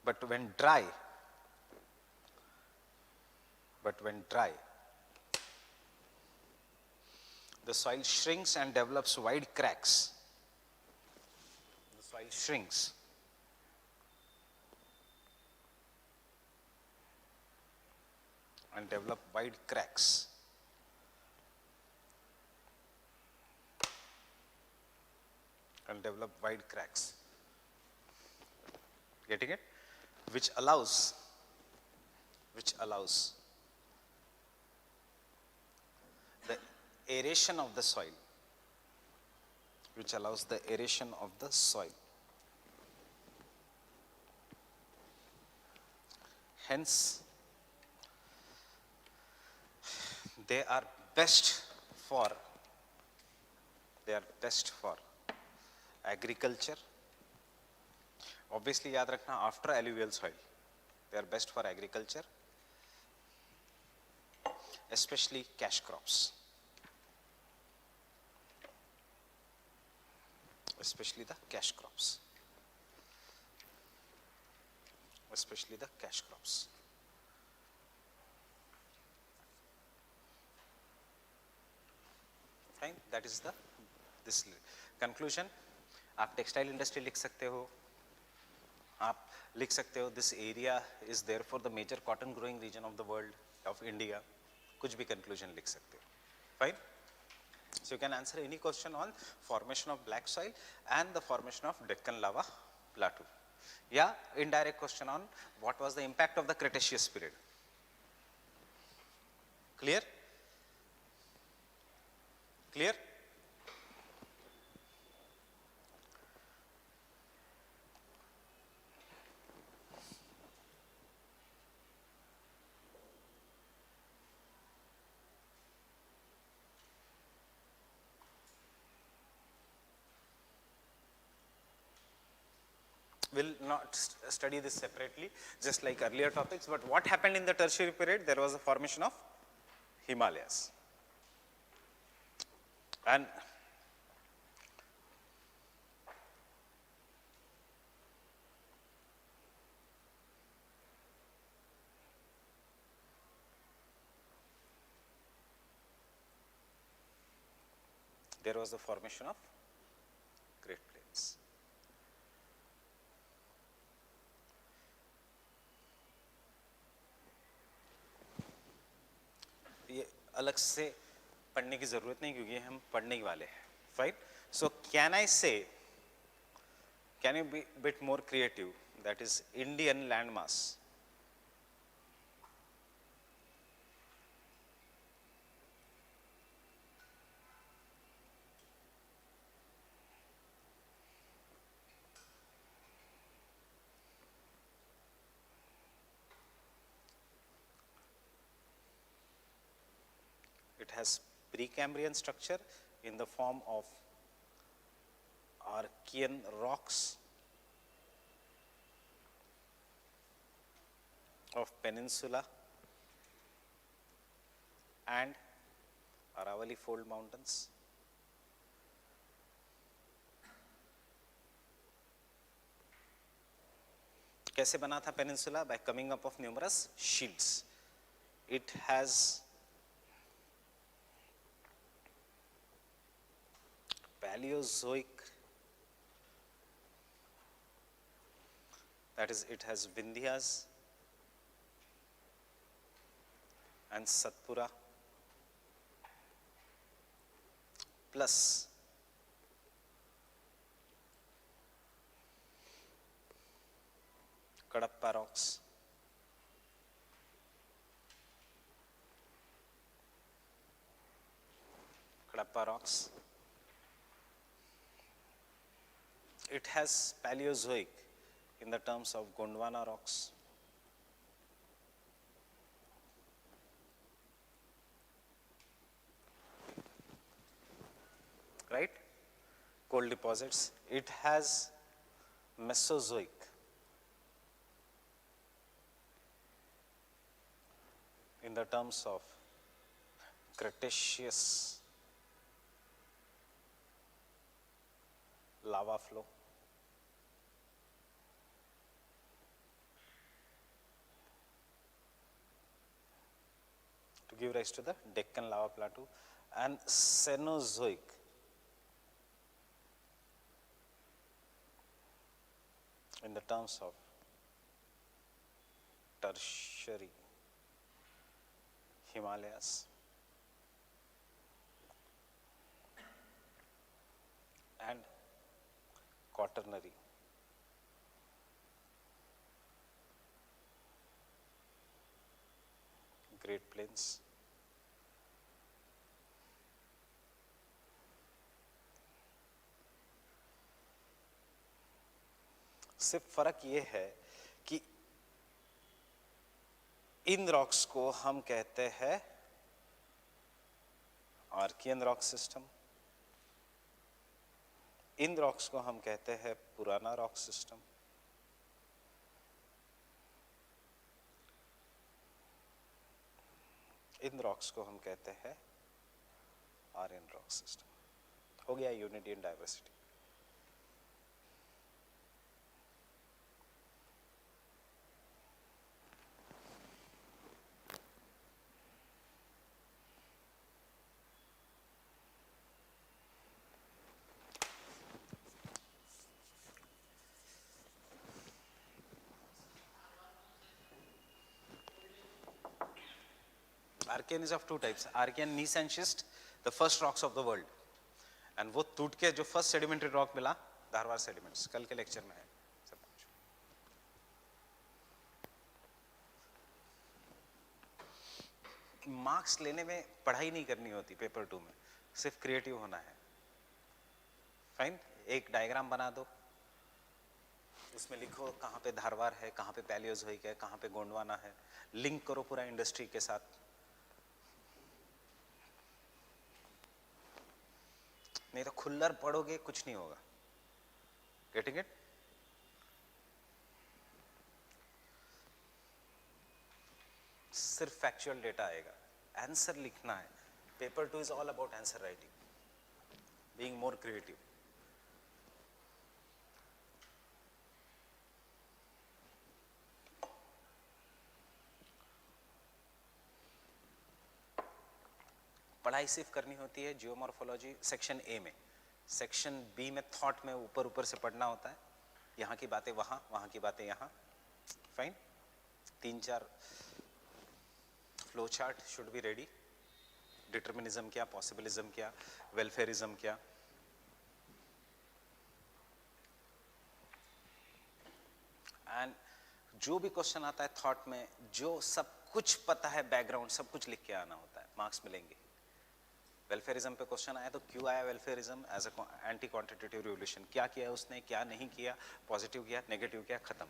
But when dry, the soil shrinks and develops wide cracks. The soil shrinks and develop wide cracks. Getting it? Which allows the aeration of the soil. Hence, they are best for agriculture. Obviously, याद रखना, after alluvial soil, they are best for agriculture, especially cash crops. Fine, that is this conclusion. आप textile industry लिख सकते हो, आप लिख सकते हो this area is therefore the major cotton growing region of the world, of India. कुछ भी conclusion लिख सकते हो. Fine. So you can answer any question on formation of black soil and the formation of Deccan lava plateau. Yeah, indirect question on what was the impact of the Cretaceous period. Clear? Will not study this separately, just like earlier topics, but what happened in the tertiary period? There was a formation of Himalayas. And there was the formation of Great Plains. ये अलग से पढ़ने की जरूरत नहीं क्योंकि हम पढ़ने ही वाले हैं. Fine. So can I say, can you be a bit more creative? That is Indian landmass. It has Precambrian structure in the form of Archean rocks of Peninsula and Aravalli Fold Mountains. कैसे बना था peninsula? Bye coming up of numerous shields. It has Paleozoic, that is, it has Vindhyas and Satpura plus Kadapa rocks, It has Paleozoic in the terms of Gondwana rocks. Right? Coal deposits. It has Mesozoic. In the terms of Cretaceous lava flow. To give rise to the Deccan lava plateau, and Cenozoic in the terms of tertiary Himalayas and quaternary Great Plains. सिर्फ फर्क ये है कि in rocks को हम कहते हैं Archaean rock system, in rocks को हम कहते हैं पुराना रॉक सिस्टम. इन रॉक्स को हम कहते हैं आर्यन रॉक सिस्टम. हो गया unity in diversity. Archean is of two types. Archean gneiss and schist, the first rocks of the world. And वो टूट के जो फर्स्ट सेडिमेंट्री रॉक मिला, धारवाड़ सेडिमेंट्स, कल के लेक्चर में है सब कुछ. मार्क्स लेने में पढ़ाई नहीं करनी होती पेपर 2 में, सिर्फ क्रिएटिव होना है. फाइन. एक डायग्राम बना दो, उसमें लिखो कहाँ पे धारवाड़ है, कहाँ पे पैलियोजोइक है, कहाँ पे गोंडवाना है, लिंक करो पूरा इंडस्ट्री के साथ. नहीं तो खुल्लर पढ़ोगे कुछ नहीं होगा. Getting it? सिर्फ फैक्चुअल डेटा आएगा, आंसर लिखना है. Paper 2 is all about answer writing, being more creative. पढ़ाई सिर्फ करनी होती है जियोमॉर्फोलॉजी सेक्शन ए में. सेक्शन बी में थॉट में ऊपर ऊपर से पढ़ना होता है. यहाँ की बातें वहाँ, वहाँ की बातें यहाँ. Fine. 3-4 flow chart should be ready. Determinism क्या, पॉसिबिलिज्म क्या, वेलफेयरिज्म क्या. एंड जो भी क्वेश्चन आता है थॉट में, जो सब कुछ पता है बैकग्राउंड, सब कुछ लिख के आना होता है, मार्क्स मिलेंगे. वेलफेयरिज्म पे क्वेश्चन आया तो क्यों आया welfarism? As a anti quantitative revolution. क्या किया उसने, क्या नहीं किया, पॉजिटिव किया, नेगेटिव किया, खत्म.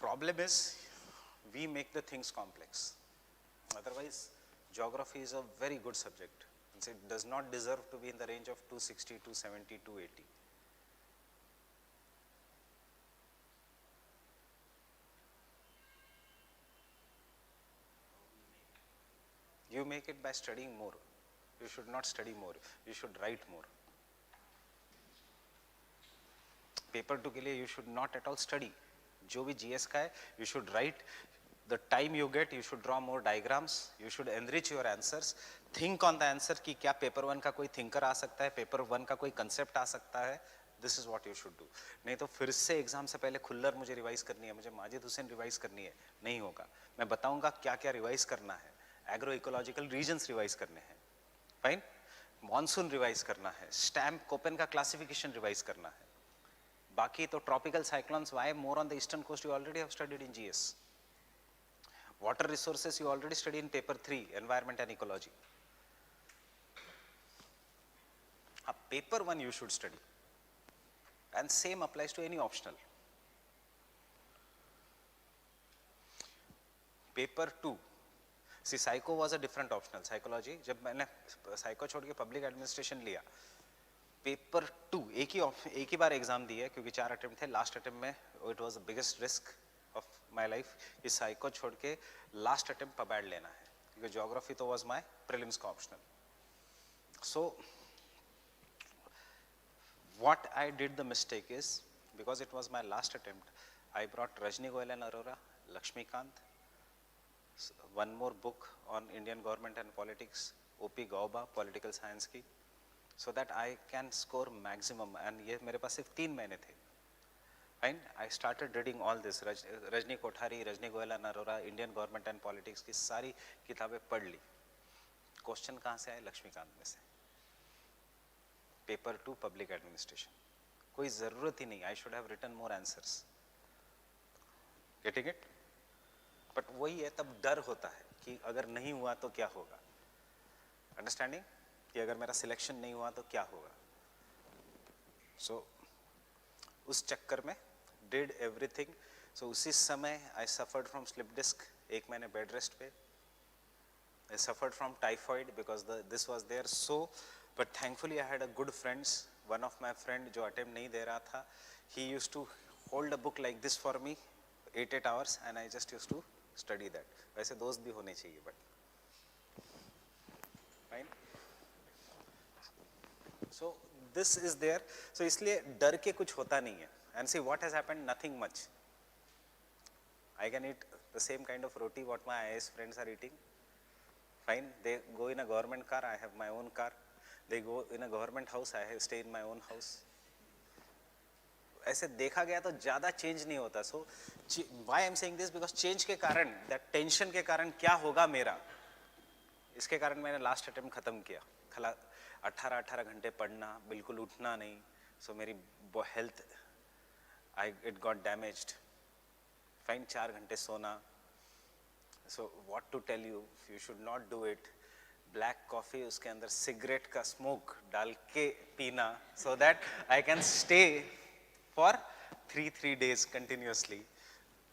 Problem is we make the things complex. Otherwise geography is a very good subject. It does not deserve to be in the range of 260, 270, 280. You make it by studying more. You should not study more. You should write more. Paper 2 के लिए you should not at all study. जो भी GS का है, you should write the time you get, you should draw more diagrams, you should enrich your answers, think on the answer कि क्या paper 1 का कोई thinker आ सकता है, पेपर 1 का कोई concept आ सकता है. This is what you should do. नहीं तो फिर से एग्जाम से पहले खुल्लर मुझे रिवाइज करनी है, मुझे माजिद हुसैन रिवाइज करनी है, नहीं होगा. मैं बताऊंगा क्या क्या रिवाइज करना है. एग्रो इकोलॉजिकल रीजन्स रिवाइज करने हैं, फाइन. मॉनसून रिवाइज करना है, स्टैम्प कोपेन का क्लासिफिकेशन रिवाइज करना है. बाकी तो tropical cyclones why more on the eastern coast you already have studied in GS. Water resources you already study in paper 3 environment and ecology. Paper 1 you should study, and same applies to any optional. Paper 2, see psycho was a different optional. Psychology, जब मैंने psycho छोड़ के public administration लिया, paper 2 एक ही बार exam दी है क्योंकि 4 attempt थे. Last attempt में it was the biggest risk of my life कि psycho छोड़ के लास्ट अटेम्प्ट पबैड लेना है क्योंकि ज्योग्राफी तो was my prelims का optional. So what I did the mistake is, because it was my last attempt, I brought Rajni Goyal and Arora, Lakshmikant, one more book on Indian government and politics, O.P. Gauba, political science की, so that I can score maximum. And ये मेरे पास सिर्फ 3 महीने थे. Fine, I started reading all this, Rajni Kothari, Rajni Goyal and Arora, Indian government and politics की सारी किताबें पढ़ ली. क्वेश्चन कहाँ से आए? लक्ष्मीकांत में से. Paper 2 public administration. कोई जरूरत ही नहीं, I should have written more answers. Getting it? But वही है, तब डर होता है कि अगर नहीं हुआ तो क्या होगा. अंडरस्टैंडिंग कि अगर मेरा सिलेक्शन नहीं हुआ तो क्या होगा. सो उस चक्कर में डिड एवरीथिंग. सो उसी समय I suffered from slip disc. 1 महीने बेड रेस्ट पे. I suffered from typhoid because this was there. So but thankfully I had a good friends. One of my friend जो attempt नहीं दे रहा था, he used to hold a book like this for me 8 hours and I just used to study that. वैसे दोस्त भी होने चाहिए, but fine. So this is there. So इसलिए डर के कुछ होता नहीं है. And see what has happened? Nothing much. I can eat the same kind of roti what my IAS friends are eating. Fine. They go in a government car. I have my own car. They go in a government house, I stay in my own house. ऐसे देखा गया तो ज़्यादा change नहीं होता. So why I am saying this, because change के कारण, that tension के कारण क्या होगा मेरा, इसके कारण मैंने लास्ट अटेम्प्ट खत्म किया. 18 घंटे पढ़ना, बिल्कुल उठना नहीं. सो मेरी health it got damaged. Fine. 4 घंटे सोना. So what to tell you, you should not do it. Black coffee, उसके अंदर सिगरेट का स्मोक डाल के पीना, so that I can stay for 3 days continuously.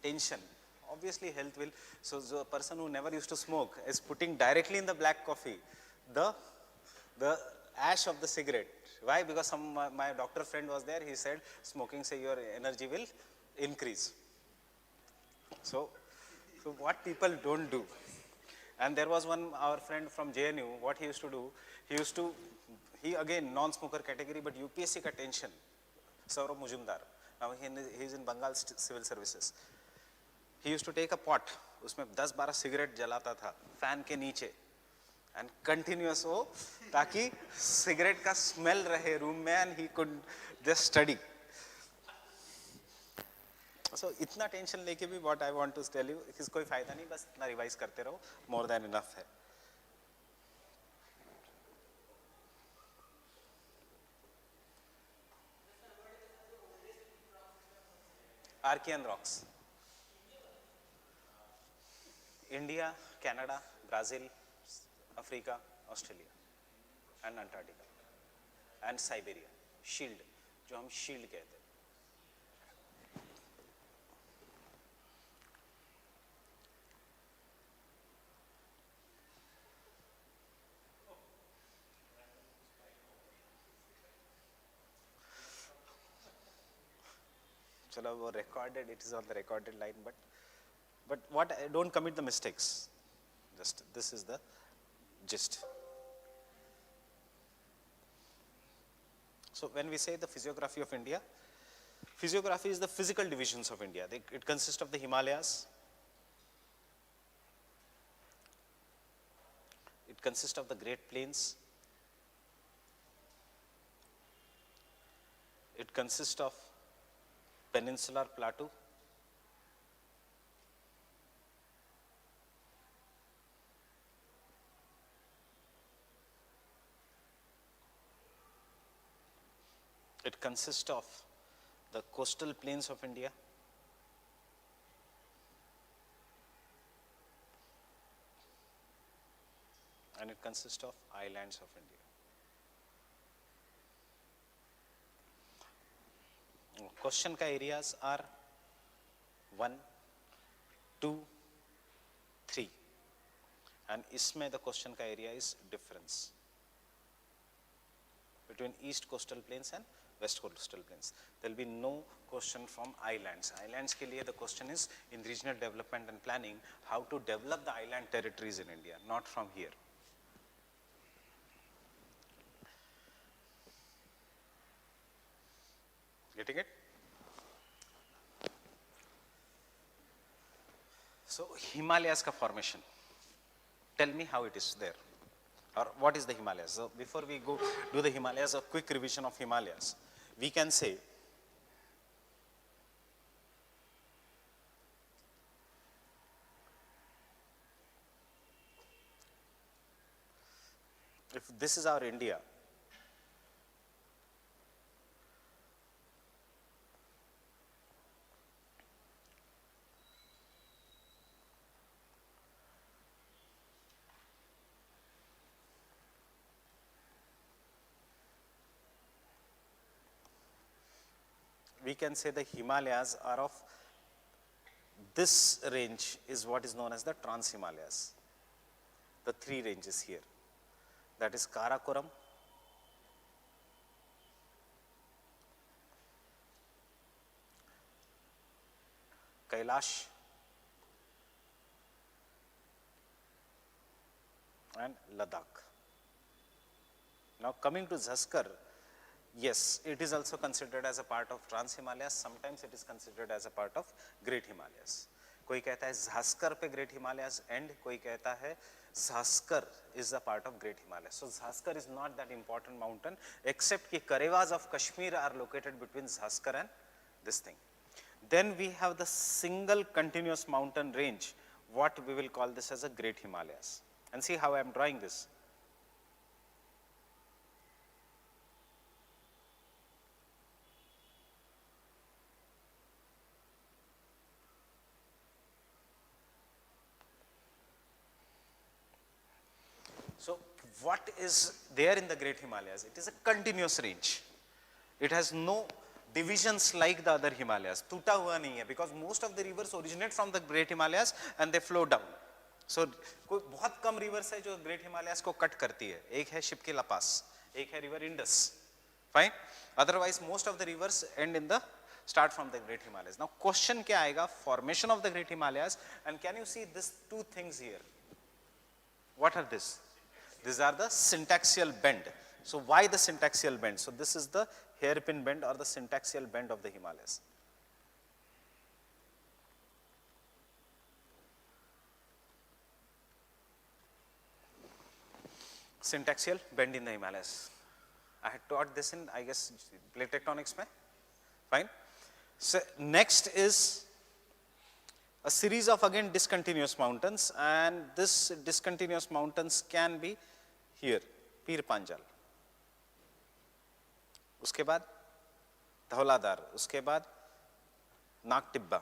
Tension, obviously health will. So the person who never used to smoke is putting directly in the black coffee the ash of the cigarette. Why? Because my doctor friend was there. He said smoking say your energy will increase. So what people don't do. And there was our friend from JNU, what he used to do, he again non-smoker category, but UPSC ka tension, Saurabh Mujumdar, now he is in Bengal Civil Services. He used to take a pot, उसमें 10-12 cigarette जलाता था, fan के नीचे, and continuous हो, ताकि cigarette का smell रहे room में, and he could just study. So इतना टेंशन लेके भी what I want to tell you, इसका कोई फायदा नहीं, बस इतना रिवाइज करते रहो, more than enough है. Archean rocks. India, Canada, Brazil, Africa, Australia, and Antarctica, and Siberia. Shield, जो हम shield कहते हैं. चलो वो recorded, it is on the recorded line, but what, don't commit the mistakes. Just this is the gist. So when we say the physiography of India, Physiography is the physical divisions of India. It consists of the Himalayas, it consists of the Great Plains, it consists of Peninsular Plateau, it consists of the coastal plains of India, and it consists of islands of India. Question ka areas are 1, 2, 3, and isme the question ka area is difference between east coastal plains and west coastal plains. There will be no question from islands. Islands ke liye the question is in regional development and planning, how to develop the island territories in India, not from here. Getting it? So Himalayas ka formation, tell me how it is there, or what is the Himalayas. So before we go do the Himalayas, a quick revision of Himalayas. We can say if this is our India, we can say the Himalayas are of this range is what is known as the Trans-Himalayas. The three ranges here, that is Karakoram, Kailash, and Ladakh. Now coming to Zanskar, yes, it is also considered as a part of Trans-Himalayas. Sometimes it is considered as a part of Great Himalayas. कोई कहता है Zanskar पे Great Himalayas end, कोई कहता है Zanskar is a part of Great Himalayas. So Zanskar is not that important mountain, except कि Karewas of Kashmir are located between Zanskar and this thing. Then we have the single continuous mountain range, what we will call this as a Great Himalayas. And see how I am drawing this. So what is there in the Great Himalayas? It is a continuous range. It has no divisions like the other Himalayas. टूटा हुआ नहीं है, because most of the rivers originate from the Great Himalayas and they flow down. So कोई बहुत कम rivers है जो Great Himalayas को cut करती है. एक है Shipke Pass, एक है river Indus. Fine. Otherwise most of the rivers end in the start from the Great Himalayas. Now question क्या आएगा? Formation of the Great Himalayas, and can you see these two things here? What are this? These are the syntaxial bend. So why the syntaxial bend? So this is the hairpin bend or the syntaxial bend of the Himalayas. Syntaxial bend in the Himalayas. I had taught this in, I guess, plate tectonics mein. Fine. So next is a series of again discontinuous mountains, and this discontinuous mountains can be here, Pir Panjal. उसके बाद धौलाधार, उसके बाद नाग टिब्बा,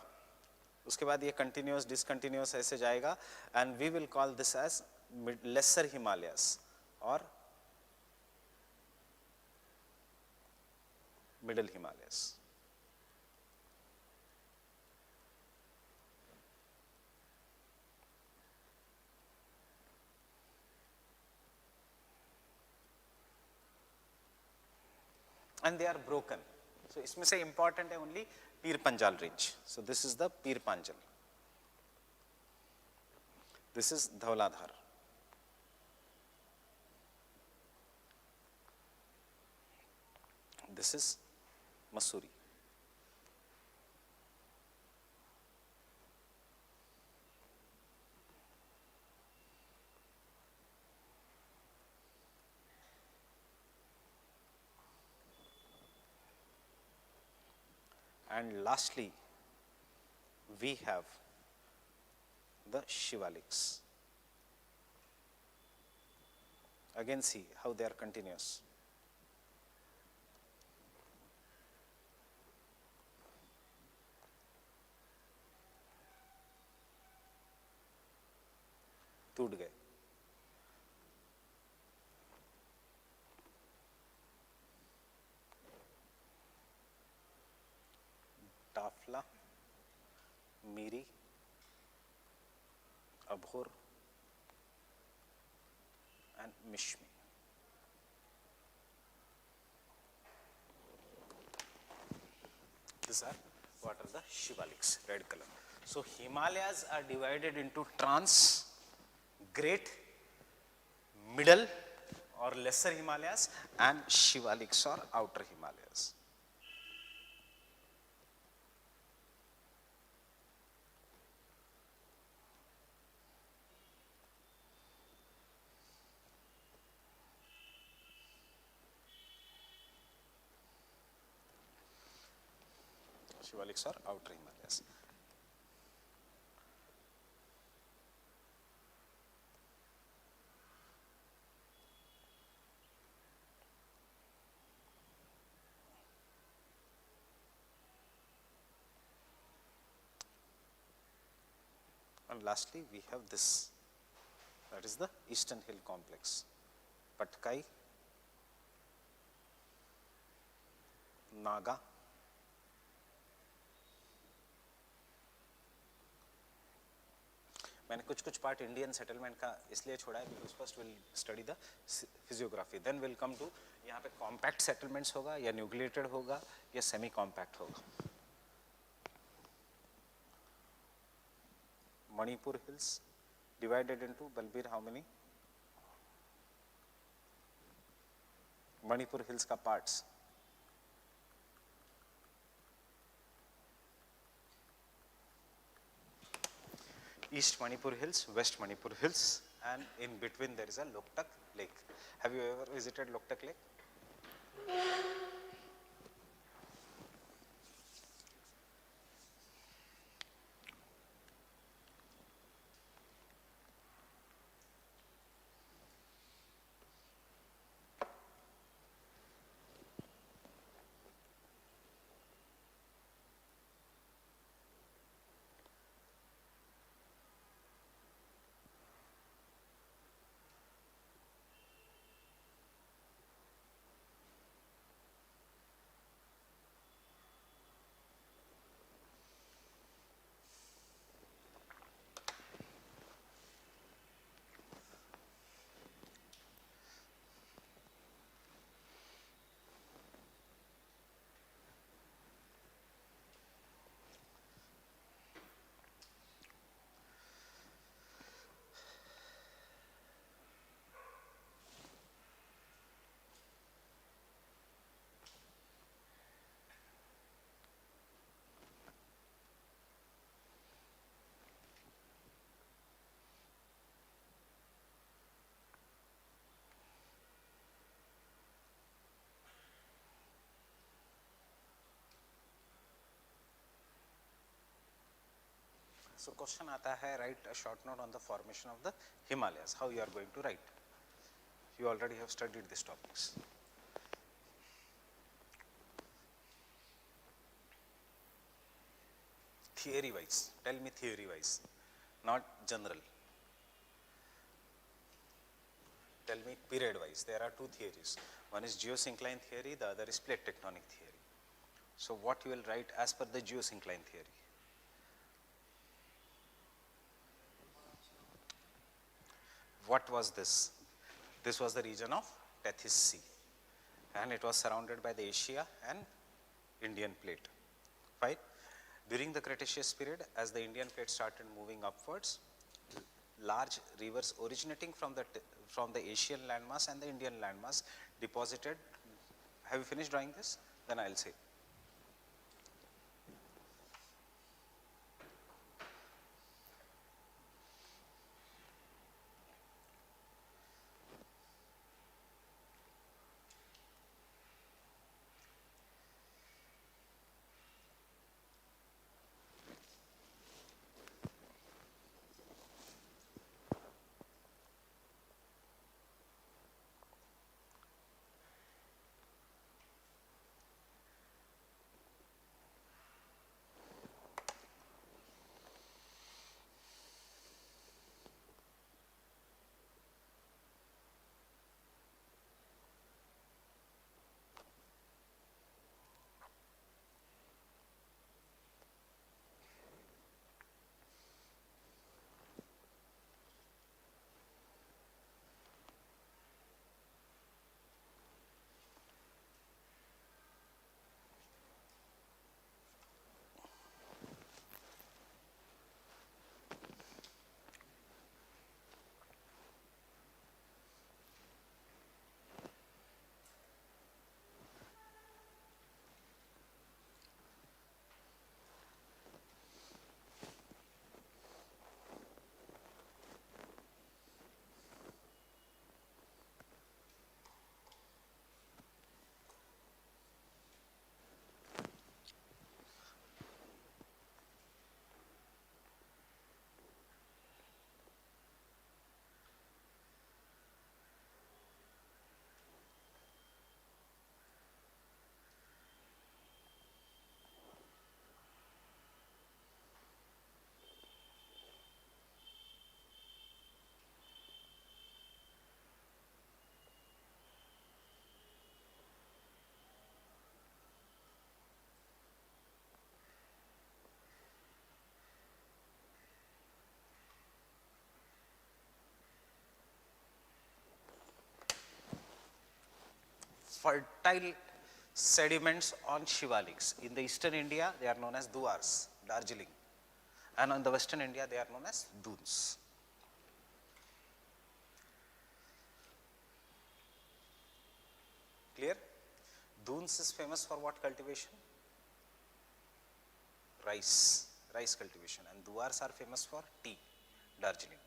उसके बाद ये continuous discontinuous ऐसे जाएगा, and we will call this as lesser Himalayas or middle Himalayas. And they are broken. So इसमें से important है only Pir Panjal range. So this is the Pir Panjal. This is Dhauladhar. This is Mussoorie. And lastly, we have the Shivaliks. Again, see how they are continuous. टूट गए. टाफला, मीरी, Abor and Mishmi. These are what are the Shivaliks, red color. So Himalayas are divided into trans, great, middle or lesser Himalayas and Shivaliks or outer Himalayas. Shivaliks or outer Himalayas. And lastly, we have this, that is the Eastern Hill Complex, Patkai, Naga, मैंने कुछ कुछ part Indian settlement का इसलिए छोड़ा है because first will study the physiography, then will come to यहाँ पे compact settlements होगा या न्यूक्लिएटेड होगा या सेमी कॉम्पैक्ट होगा. Manipur hills divided into Balbir how many? Manipur hills का parts. East Manipur hills, West Manipur hills, and in between there is a Loktak lake. Have you ever visited Loktak lake? So question आता है, write a short note on the formation of the Himalayas. How you are going to write? You already have studied these topics. Theory wise, tell me theory wise, not general. Tell me period wise. There are two theories. One is geosyncline theory, the other is plate tectonic theory. So what you will write as per the geosyncline theory? What was this? This was the region of Tethys Sea, and it was surrounded by the Asia and Indian plate. Fine. During the Cretaceous period, as the Indian plate started moving upwards, large rivers originating from the Asian landmass and the Indian landmass deposited. Have you finished drawing this? Then I'll say. fertile sediments on Shivaliks. In the eastern India, they are known as Duars, Darjeeling. And on the western India, they are known as Dunes. Clear? Dunes is famous for what cultivation? Rice cultivation, and Duars are famous for tea, Darjeeling.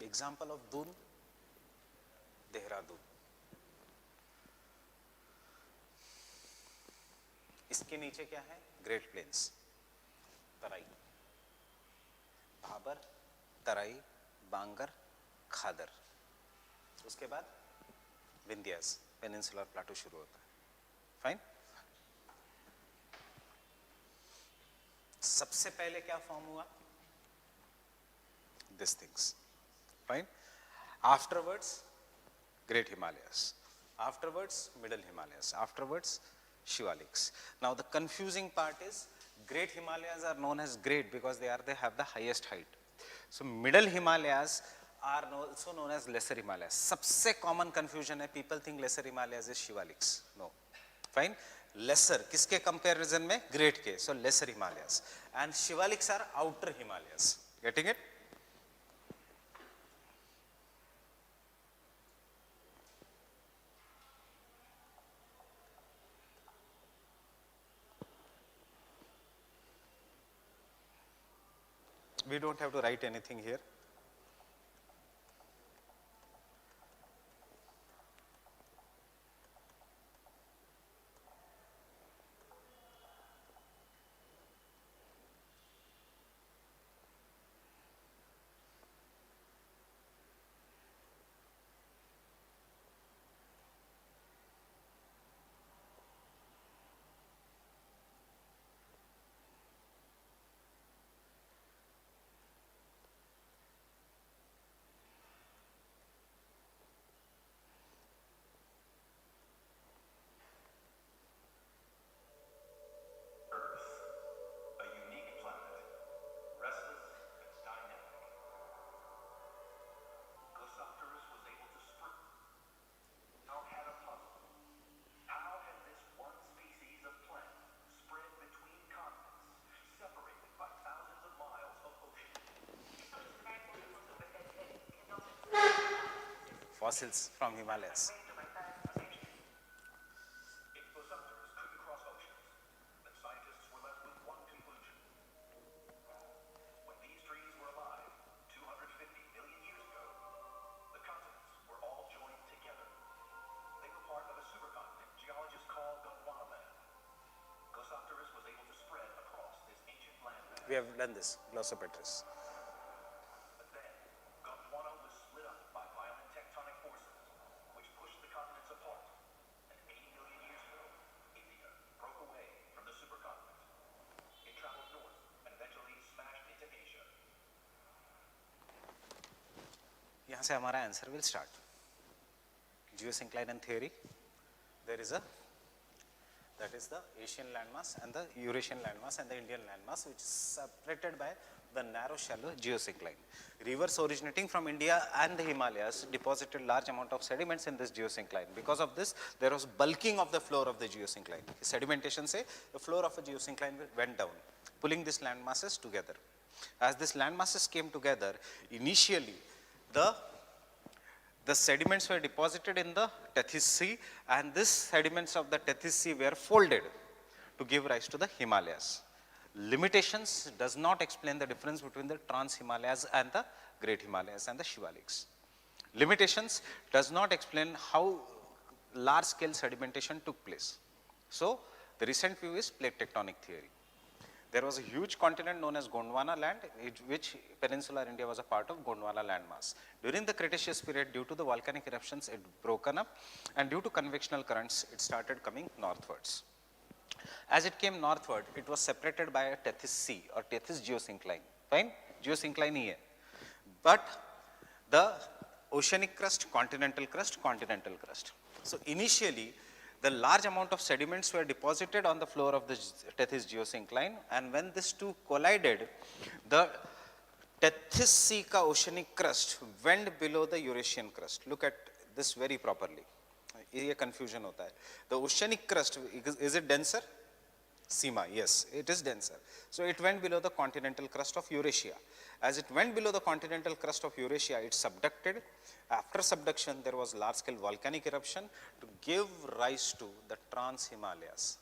Example of Dun, Dehradun. इसके नीचे क्या है? Great planes, तराई, भाबर, तराई, बांगर, खादर. उसके बाद Vindhyas, peninsular plateau शुरू होता है. Fine. सबसे पहले क्या फॉर्म हुआ? This things. Fine. Afterwards, Great Himalayas. Afterwards, Middle Himalayas. Afterwards, Shivaliks. Now the confusing part is Great Himalayas are known as great because they have the highest height. So Middle Himalayas are also known as Lesser Himalayas. सबसे common confusion है, people think Lesser Himalayas is Shivaliks. No. Fine. Lesser किसके comparison में? Great के. So Lesser Himalayas. And Shivaliks are outer Himalayas. Getting it? We don't have to write anything here. Fossils from Himalayas. We have done this, Glossopteris. यहाँ से हमारा answer will start. Geosyncline theory. There is that is the Asian landmass and the Eurasian landmass and the Indian landmass, which is separated by the narrow shallow geosyncline. Rivers originating from India and the Himalayas deposited large amount of sediments in this geosyncline. Because of this, there was bulking of the floor of the geosyncline. Sedimentation say the floor of a geosyncline went down, pulling these land masses together. As these land masses came together, initially the sediments were deposited in the Tethys Sea, and these sediments of the Tethys Sea were folded to give rise to the Himalayas. Limitations does not explain the difference between the Trans-Himalayas and the Great Himalayas and the Shivaliks. Limitations does not explain how large-scale sedimentation took place. So, the recent view is plate tectonic theory. There was a huge continent known as Gondwana land, which peninsular India was a part of Gondwana landmass. During the Cretaceous period, due to the volcanic eruptions, it broken up, and due to convectional currents, it started coming northwards. As it came northward, it was separated by a Tethys Sea or Tethys geosyncline. Fine? Geosyncline here. But the oceanic crust, continental crust, continental crust. So initially, the large amount of sediments were deposited on the floor of the Tethys geosyncline, and when these two collided, the Tethys Sea का oceanic crust went below the Eurasian crust. Look at this very properly. ये confusion होता है. The oceanic crust, is it denser? Sima, yes, it is denser. So it went below the continental crust of Eurasia. As it went below the continental crust of Eurasia, it subducted. After subduction, there was large-scale volcanic eruption to give rise to the Trans-Himalayas.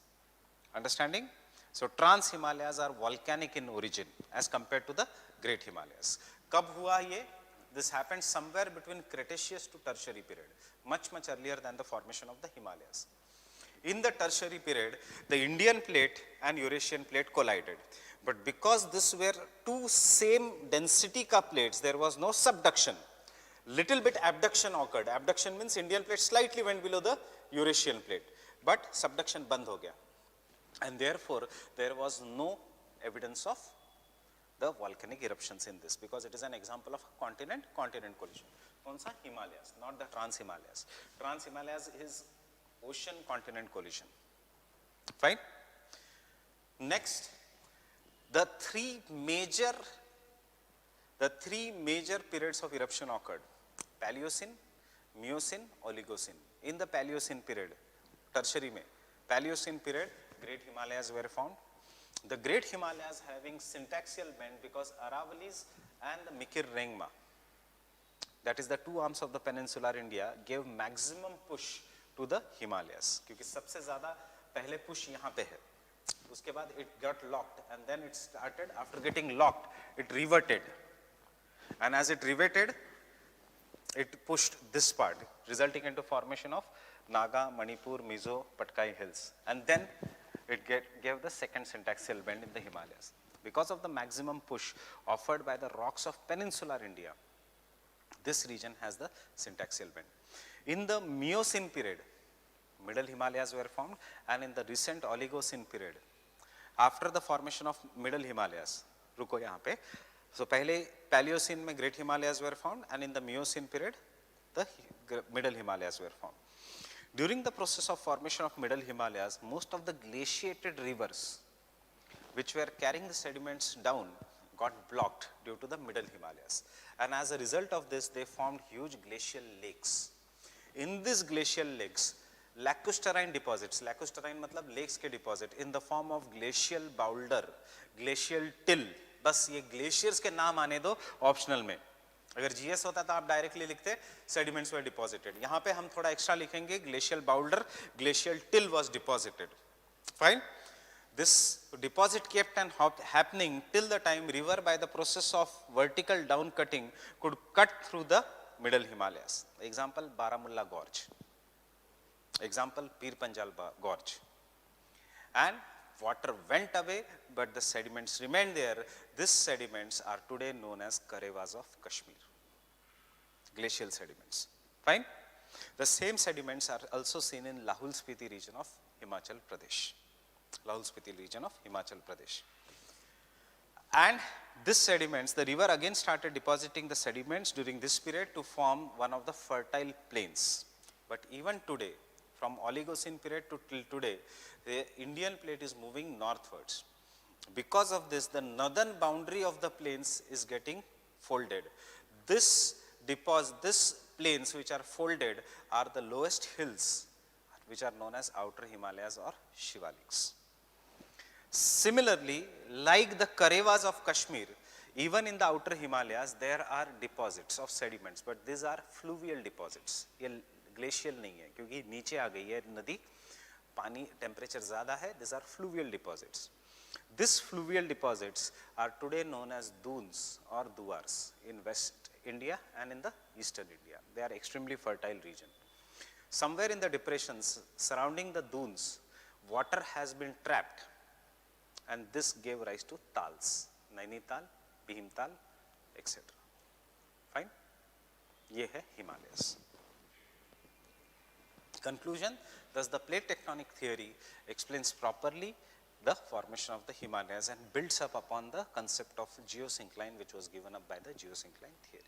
Understanding? So Trans-Himalayas are volcanic in origin as compared to the Great Himalayas. कब हुआ ये? This happened somewhere between Cretaceous to Tertiary period, much earlier than the formation of the Himalayas. In the Tertiary period, the Indian plate and Eurasian plate collided. But because these were two same density ka plates, there was no subduction. Little bit abduction occurred. Abduction means Indian plate slightly went below the Eurasian plate, but subduction band ho gaya. And therefore, there was no evidence of the volcanic eruptions in this, because it is an example of continent-continent collision. Kaun sa? Himalayas, not the Trans-Himalayas. Trans-Himalayas is ocean-continent collision. Fine? Next, the three major periods of eruption occurred: Paleocene, Miocene, Oligocene. In the Paleocene period, tertiary mein, Paleocene period, Great Himalayas were found. The Great Himalayas having syntaxial bend because Aravallis and the Mikir-Rengma, that is the two arms of the peninsular India, gave maximum push to the Himalayas. क्योंकि सबसे ज़्यादा पहले push यहाँ पे है. उसके बाद it got locked, and then it started, after getting locked, it reverted. And as it reverted, it pushed this part, resulting into formation of Naga, Manipur, Mizo, Patkai hills. And then it gave the second syntaxial bend in the Himalayas. Because of the maximum push offered by the rocks of peninsular India, this region has the syntaxial bend. In the Miocene period, Middle Himalayas were formed, and in the recent Oligocene period, after the formation of Middle Himalayas, रुको यहाँ पे, so पहले Paleocene में Great Himalayas were found, and in the Miocene period, the Middle Himalayas were formed. During the process of formation of Middle Himalayas, most of the glaciated rivers which were carrying the sediments down got blocked due to the Middle Himalayas. And as a result of this, they formed huge glacial lakes. In these glacial lakes, lacustrine deposits, lacustrine मतलब lakes के deposit, in the form of glacial boulder, glacial till, बस ये glaciers के नाम आने दो optional में. अगर GS होता तो आप डायरेक्टली लिखते sediments were deposited. यहाँ पे हम थोड़ा एक्स्ट्रा लिखेंगे glacial boulder, glacial till was deposited. Fine? This deposit kept on happening till the time river, by the process of vertical down cutting, could cut through the Middle Himalayas. Example, Baramulla Gorge. Example, Pir Panjal Gorge. And water went away, but the sediments remained there. These sediments are today known as Karevas of Kashmir, glacial sediments. Fine? The same sediments are also seen in Lahul Spiti region of Himachal Pradesh. Lahul Spiti region of Himachal Pradesh. And these sediments, the river again started depositing the sediments during this period to form one of the fertile plains. But even today, from Oligocene period to till today, the Indian plate is moving northwards. Because of this, the northern boundary of the plains is getting folded. This plains which are folded are the lowest hills, which are known as outer Himalayas or Shivaliks. Similarly, like the Karevas of Kashmir, even in the outer Himalayas, there are deposits of sediments, but these are fluvial deposits. ये glacial नहीं है, क्योंकि नीचे आ गई है नदी, पानी temperature ज़्यादा है. These are fluvial deposits. These fluvial deposits are today known as dunes or duars in West India and in the Eastern India. They are extremely fertile region. Somewhere in the depressions surrounding the dunes, water has been trapped, and this gave rise to tals, Nainital, Bhimtal, etc. Fine? ये है Himalayas. Conclusion, thus the plate tectonic theory explains properly the formation of the Himalayas and builds up upon the concept of geosyncline, which was given up by the geosyncline theory.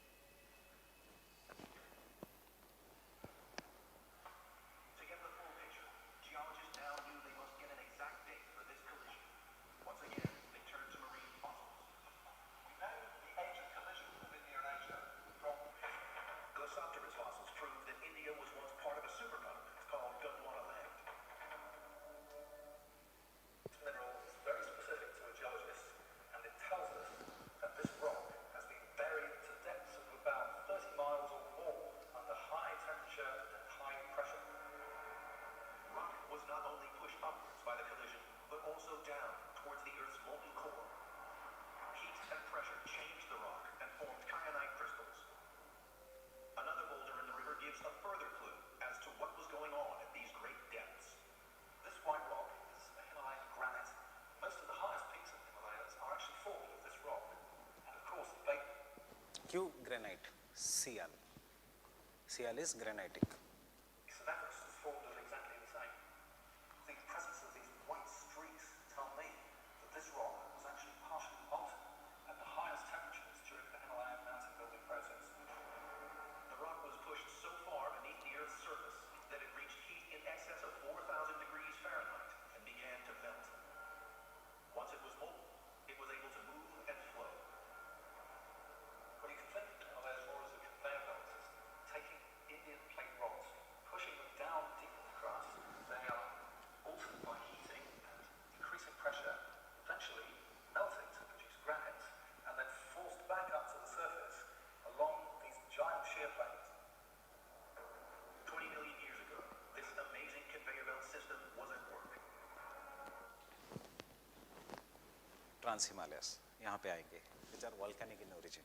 To get the full picture, geologists now knew they must get an exact date for this collision. Once again, they turned to marine fossils. We measured the edge of collision क्यों granite? Sial. Sial is granitic. So that was formed as exactly the same. The presence of these white streaks tell me that this rock was actually partially molten at the highest temperatures during the Himalayan mountain building process. The rock was pushed so far beneath the Earth's surface that it reached heat in excess of 4,000 degrees Fahrenheit and began to melt. Once it was molten, it was able to move and flow. When you can think of the Himalayas more as a conveyor belt system, taking Indian plate rocks, pushing them down deep in the crust, they are altered by heating and increasing pressure, eventually melting to produce granite, and then forced back up to the surface along these giant shear planes. 20 million years ago, this amazing conveyor belt system was at work. Trans-Himalayas, यहाँ पे आएंगे, which are volcanic in origin.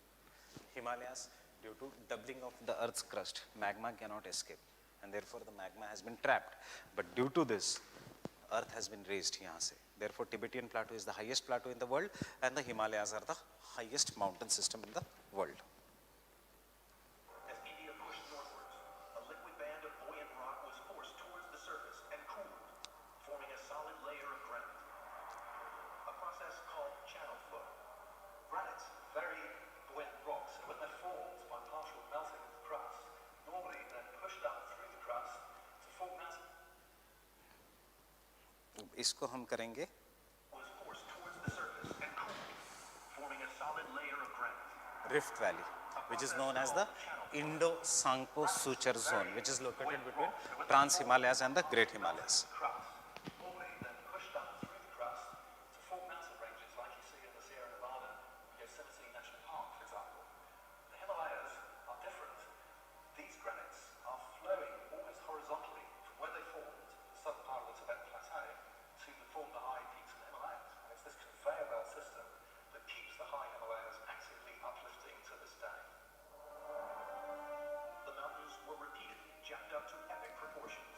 Himalayas, due to doubling of the Earth's crust, magma cannot escape, and therefore the magma has been trapped. But due to this, Earth has been raised यहाँ से. Therefore, Tibetan Plateau is the highest plateau in the world, and the Himalayas are the highest mountain system in the world. As India pushed northwards, a liquid band of buoyant rock was forced towards the surface and cooled, forming a solid layer of granite. A process called channel flow. Granite's very buoyant rocks, and when they're formed by partial melting of the crust, normally they're pushed up through the crust to form mountain. इसको हम करेंगे Was forced towards the surface and cooled, forming a solid layer of granite. Rift Valley, which is known as the Indo-Sangpo Suture Zone, which is located between Trans-Himalayas and the Great Himalayas. Crust, normally then pushed up through the crust to form mountain ranges like you see in the Sierra Nevada, Yosemite National Park, for example. The Himalayas are different. These granites are flowing almost horizontally from where they formed, the southern part of the Tibetan Plateau, to form the high peaks of the Himalayas. And it's this conveyor belt system that keeps the high Himalayas actively uplifting to this day. The mountains were repeatedly jacked up to epic proportions.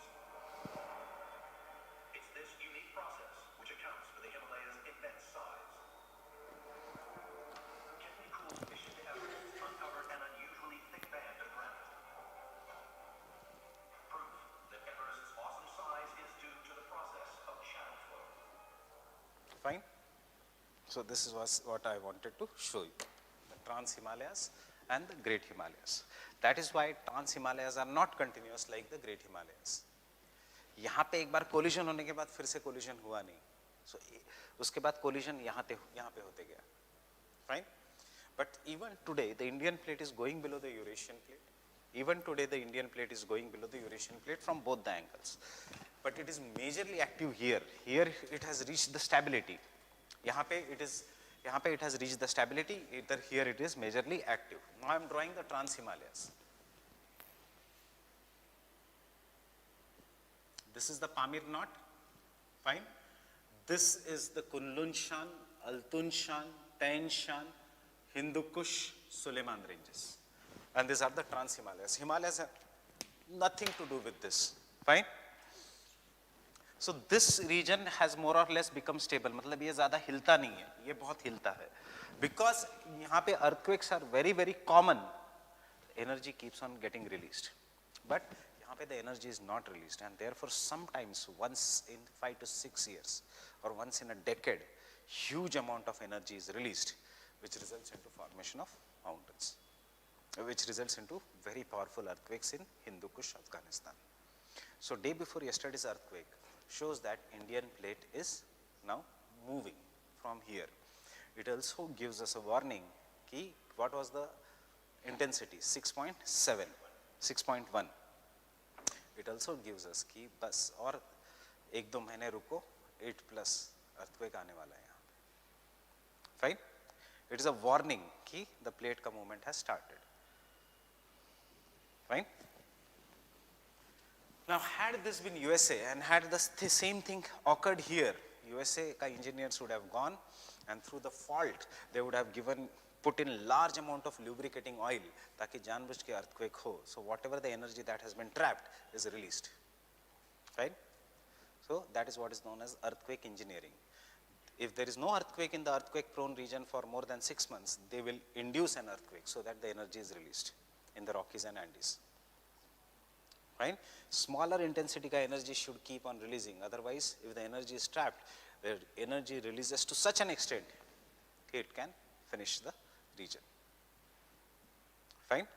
It's this unique process which accounts for the Himalayas' immense size. Getting Cool's mission to Everest uncovered an unusually thick band of granite. Proof that Everest's awesome size is due to the process of channel flow. Fine. So this is what I wanted to show you, the Trans-Himalayas and the Great Himalayas. That is why Trans-Himalayas are not continuous like the Great Himalayas. यहाँ पे एक बार collision होने के बाद फिर से collision हुआ नहीं, so उसके बाद कोलिजन यहाँ पे होते गया. Fine. But even today the Indian plate is going below the Eurasian plate. Even today the Indian plate is going below the Eurasian plate from both the angles. But it is majorly active here. Here it has reached the stability. यहाँ पे it has reached the stability. Either here it is majorly active. Now I am drawing the Trans-Himalayas. This is the Pamir knot. Fine. This is the Kunlun Shan, Altun Shan, Tain Shan, Hindu Kush, Suleiman ranges. And these are the Trans-Himalayas. Himalayas have nothing to do with this. Fine. So this region has more or less become stable. मतलब ये ज़्यादा हिलता नहीं है, ये बहुत हिलता है. Because यहाँ पे earthquakes are very very common. Energy keeps on getting released. But यहाँ पे the energy is not released, and therefore sometimes once in 5 to 6 years or once in a decade, huge amount of energy is released, which results into formation of mountains, which results into very powerful earthquakes in Hindu Kush, Afghanistan. So day before yesterday's earthquake shows that Indian plate is now moving from here. It also gives us a warning ki what was the intensity, 6.7, 6.1. It also gives us कि बस और एक दो महीने रुको 8+ earthquake आने वाला है यहाँ पे. Fine. It is a warning कि the plate का movement has started. Fine. Now had this been USA and had the same thing occurred here, USA का engineers would have gone and through the fault they would have put in large amount of lubricating oil ताकि जानबूझ के earthquake हो. So whatever the energy that has been trapped is released. Right? So that is what is known as earthquake engineering. If there is no earthquake in the earthquake prone region for more than 6 months, they will induce an earthquake so that the energy is released in the Rockies and Andes. Fine. Smaller intensity ka energy should keep on releasing. Otherwise, if the energy is trapped, the energy releases to such an extent, it can finish the region. Fine.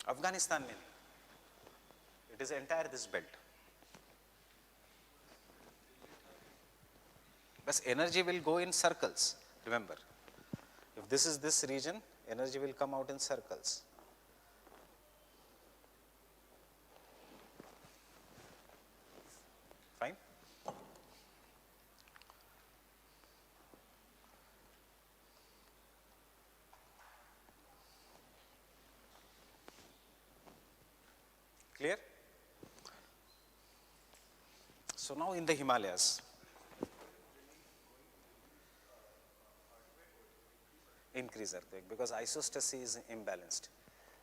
Afghanistan mein nahi. It is entire this belt. But energy will go in circles, remember. If this is this region, energy will come out in circles. Fine? Clear? So now in the Himalayas, increase earthquake because isostasy is imbalanced.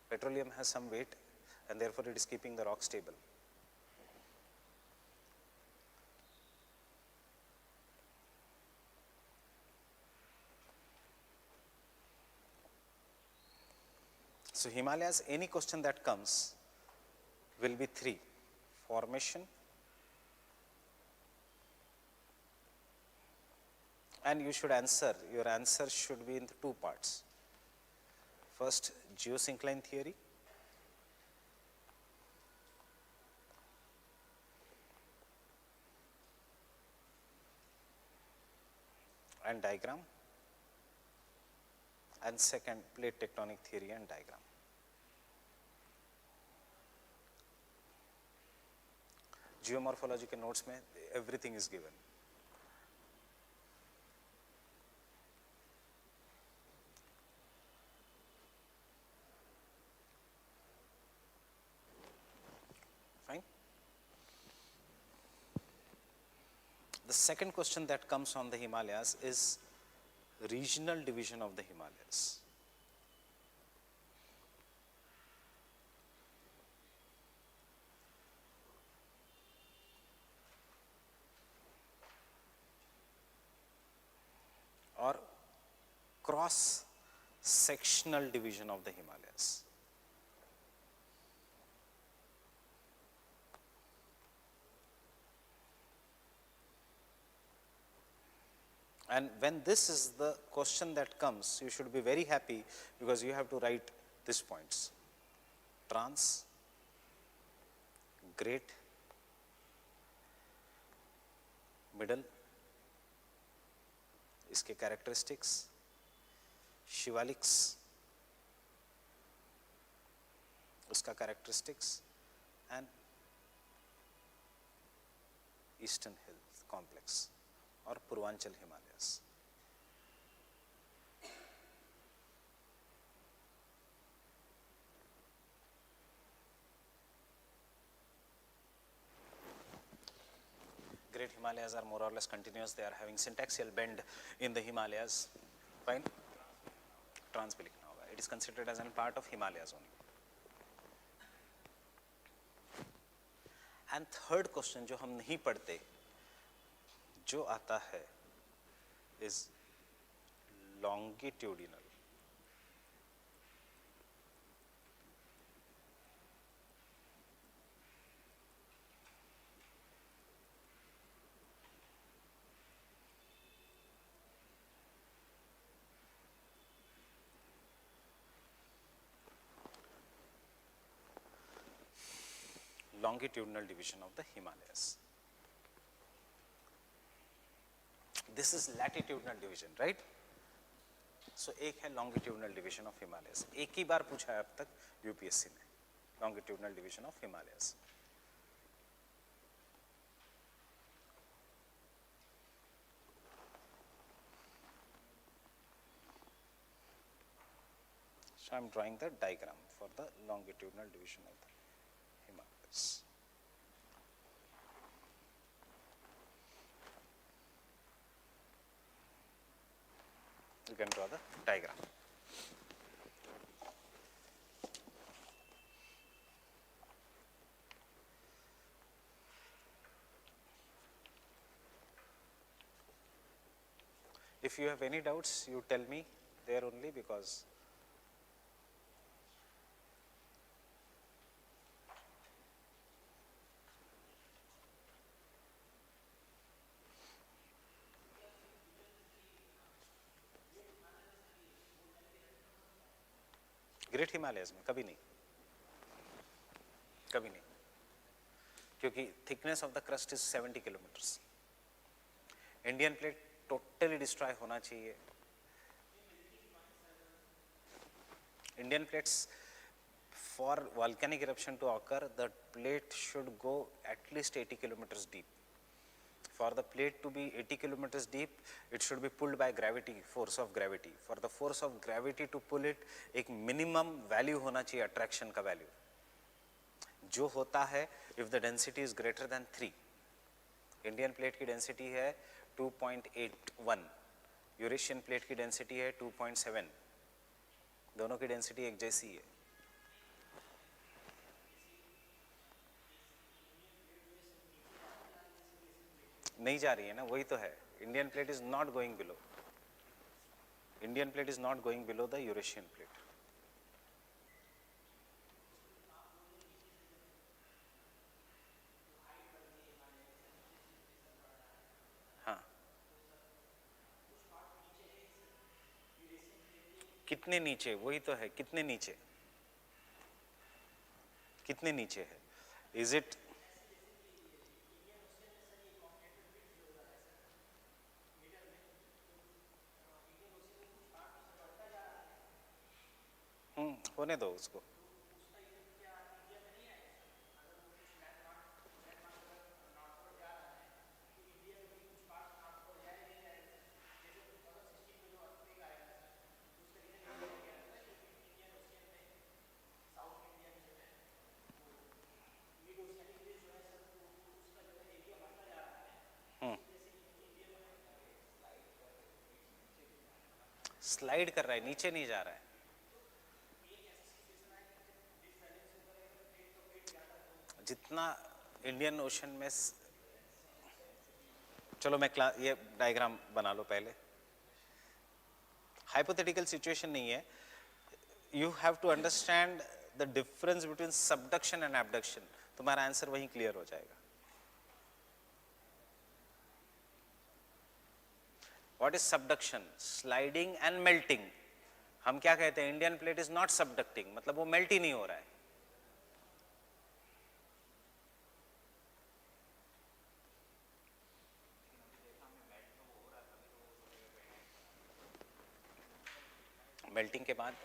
Petroleum has some weight and therefore it is keeping the rock stable. So Himalayas, any question that comes will be three: formation, and you should answer, your answer should be in the two parts. First, geosyncline theory, and diagram, and second, plate tectonic theory and diagram. Geomorphology के notes में everything is given. Fine. The second question that comes on the Himalayas is regional division of the Himalayas. Or cross sectional division of the Himalayas. And when this is the question that comes, you should be very happy because you have to write these points: trans, great, middle, इसके characteristics, Shivaliks, उसका characteristics, and Eastern Hill Complex or Purvanchal Himalayas. Great Himalayas are more or less continuous. They are having syntaxial bend in the Himalayas. Fine. Trans भी लिखना होगा. It is considered as a part of Himalayas only. And third question जो हम नहीं पढ़ते, जो आता है, is longitudinal. Longitudinal division of the Himalayas. This is latitudinal division, right? So एक है longitudinal division of Himalayas. एक ही बार पूछा है अब तक UPSC ने, longitudinal division of Himalayas. So I am drawing the diagram for the longitudinal division of the Himalayas. You can draw the diagram. If you have any doubts, you tell me there only, because great Himalayas में कभी नहीं, कभी नहीं, क्योंकि thickness of the crust is 70 kilometres. Indian plate totally destroy होना चाहिए। Indian plates, for volcanic eruption to occur, the plate should go at least 80 kilometers deep. For the plate to be 80 kilometers deep, it should be pulled by gravity, force of gravity. For the force of gravity to pull it, एक minimum value होना चाहिए attraction का value, जो होता है if the density is greater than 3. Indian plate की density है 2.81, Eurasian plate की density है 2.7, दोनों की density एक जैसी है। नहीं जा रही है ना, वही तो है। Indian plate is not going below, Indian plate is not going below the Eurasian plate. हाँ, कितने नीचे, वही तो है, कितने नीचे, कितने नीचे है? इज इट होने दो उसको। स्लाइड कर रहा है, नीचे नहीं जा रहा है। जितना इंडियन ओशन में, चलो मैं ये डायग्राम बना लो पहले। हाइपोथेटिकल सिचुएशन नहीं है, you have to understand the difference between subduction and abduction, तुम्हारा आंसर वहीं क्लियर हो जाएगा। What is subduction? Sliding and melting. हम क्या कहते हैं? Indian plate is not subducting, मतलब वो मेल्ट ही नहीं हो रहा है। मेल्टिंग के बाद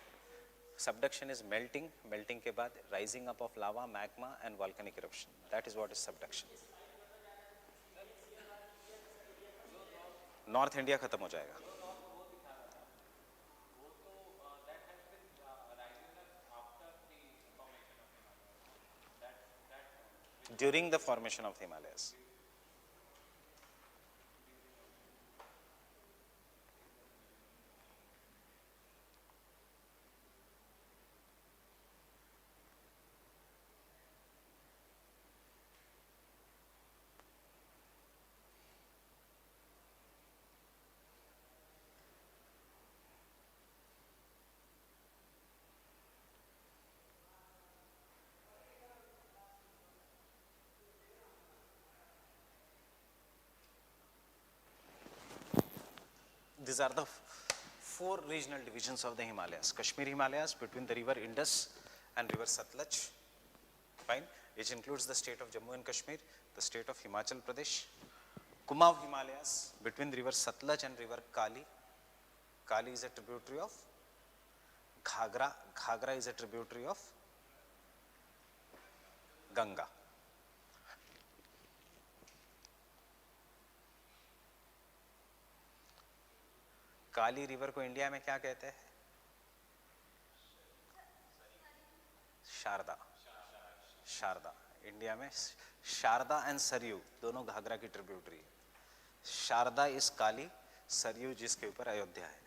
subduction is melting, melting के बाद rising up of lava, magma and volcanic eruption. That is what is subduction. North India खत्म हो जाएगा। During the formation of the Himalayas. These are the four regional divisions of the Himalayas. Kashmir Himalayas between the river Indus and river Satluj, fine, which includes the state of Jammu and Kashmir, the state of Himachal Pradesh. Kumaon Himalayas between the river Satluj and river Kali. Kali is a tributary of Ghagra. Ghagra is a tributary of Ganga. Kali river को India में क्या कहते हैं? Sharda. Sharda India में Sharda and Saryu दोनों घाघरा की tributary है। Sharda is काली, सरयू जिसके ऊपर अयोध्या है।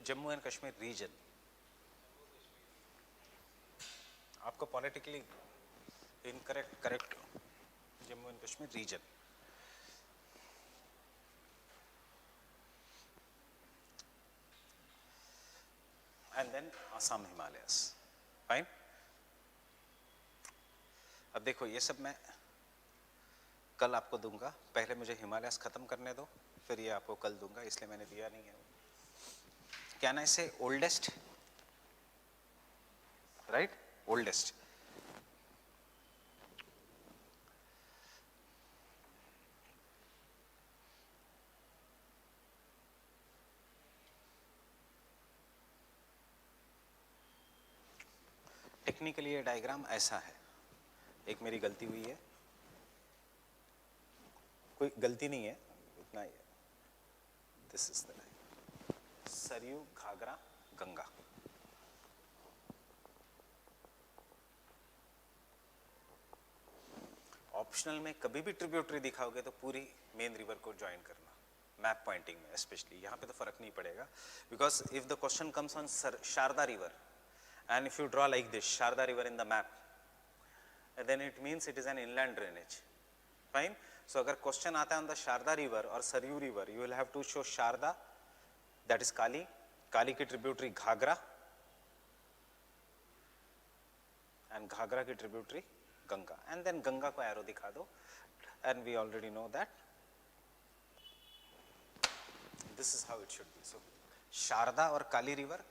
जम्मू एंड कश्मीर रीजन, आपको politically incorrect correct, Jammu and Kashmir region. And then Assam Himalayas. Fine. अब देखो ये सब मैं कल आपको दूंगा, पहले मुझे हिमालयस खत्म करने दो, फिर ये आपको कल दूंगा, इसलिए मैंने दिया नहीं है. कैन आई से ओल्डेस्ट? Right, oldest. टेक्निकली ये डायग्राम ऐसा है, एक मेरी गलती हुई है, कोई गलती नहीं है, इतना ही है. This is the line, Saryu, Ghaghara, Ganga. Optional में कभी भी ट्रिब्यूटरी दिखाओगे तो पूरी मेन रिवर को ज्वाइन करना, मैप पॉइंटिंग में स्पेशली. यहाँ पे तो फर्क नहीं पड़ेगा, because if the question comes on Sharda river and if you draw like this Sharda river in the map, then it means it is an inland drainage. Fine. So agar question aata hai on the Sharda river or Saryu river, you will have to show Sharda, that is Kali, Kali ki tributary Ghagra, and Ghagra ki tributary Ganga, and then Ganga ko arrow dikha do, and we already know that this is how it should be. So Sharda or Kali river,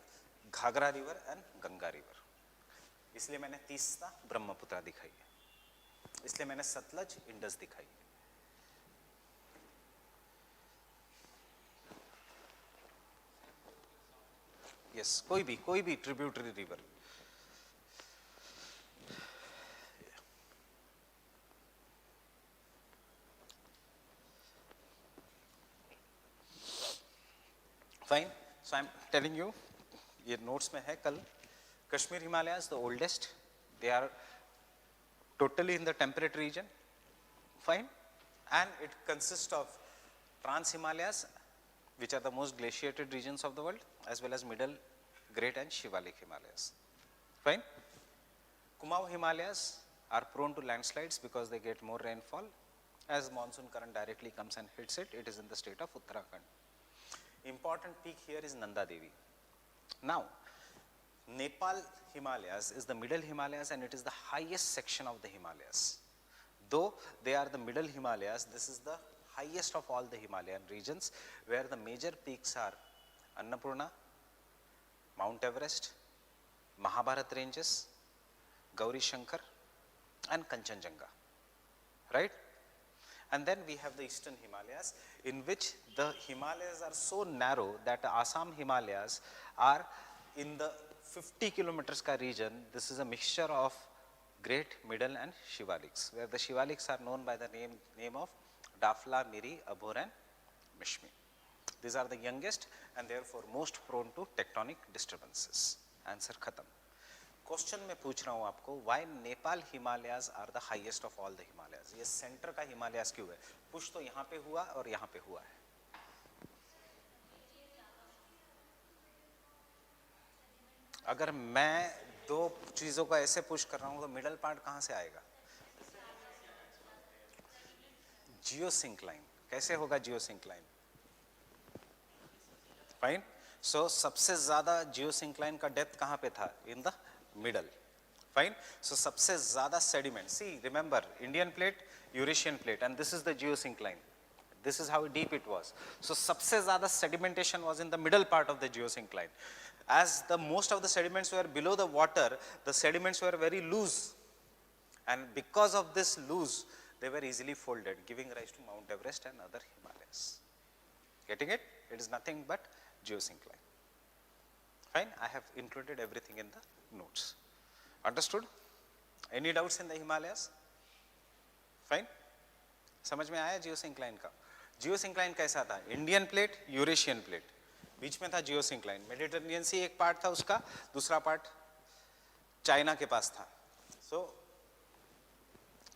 Ghaghara river and Ganga river. इसलिए मैंने तीस्ता ब्रह्मपुत्र दिखाई है, इसलिए मैंने Sutlej Indus दिखाई है. Yes, कोई भी tributary river. Fine. So I am telling you, ये नोट्स में है कल. Kashmir Himalayas the oldest, they are totally in the temperate region. Fine. And it consist of trans Himalayas which are the most glaciated regions of the world, as well as middle, great and shivalik himalayas. Fine. Kumaon himalayas are prone to landslides because they get more rainfall. As monsoon current directly comes and hits it, it is in the state of Uttarakhand. Important peak here is Nanda Devi. Now, Nepal Himalayas is the middle Himalayas and it is the highest section of the Himalayas. Though they are the middle Himalayas, this is the highest of all the Himalayan regions, where the major peaks are Annapurna, Mount Everest, Mahabharat ranges, Gauri Shankar and Kanchenjunga, right? And then we have the eastern Himalayas, in which the Himalayas are so narrow that the Assam Himalayas are in the 50 kilometers ka region. This is a mixture of great, middle and Shivaliks, where the Shivaliks are known by the name of Dafla, Miri, Abhor and Mishmi. These are the youngest and therefore most prone to tectonic disturbances. Answer khatam. Question में पूछ रहा हूँ आपको, why Nepal Himalayas are the highest of all the Himalayas? ये centre का हिमालयास क्यों है? Push तो यहाँ पे हुआ और यहाँ पे हुआ है. अगर मैं दो चीजों को ऐसे पुश कर रहा हूँ तो मिडल पार्ट कहाँ से आएगा? जियोसिंक्लाइन. कैसे होगा जियोसिंक्लाइन? फाइन. सो सबसे ज्यादा जियोसिंक्लाइन का डेप्थ कहाँ पे था? In the middle. Fine. So सबसे ज्यादा sediment, see remember Indian plate, Eurasian plate, and this is the geosyncline. This is how deep it was. So सबसे ज्यादा sedimentation was in the middle part of the geosyncline. As the most of the sediments were below the water, the sediments were very loose, and because of this loose, they were easily folded, giving rise to Mount Everest and other Himalayas. Getting it? It is nothing but geosyncline. Fine. I have included everything in the notes. Understood? Any doubts in the Himalayas? Fine. समझ में आया geosyncline का? Geosyncline कैसा था? Indian plate, Eurasian plate, बीच में था geosyncline. Mediterranean सी एक part था उसका, दूसरा पार्ट चाइना के पास था. सो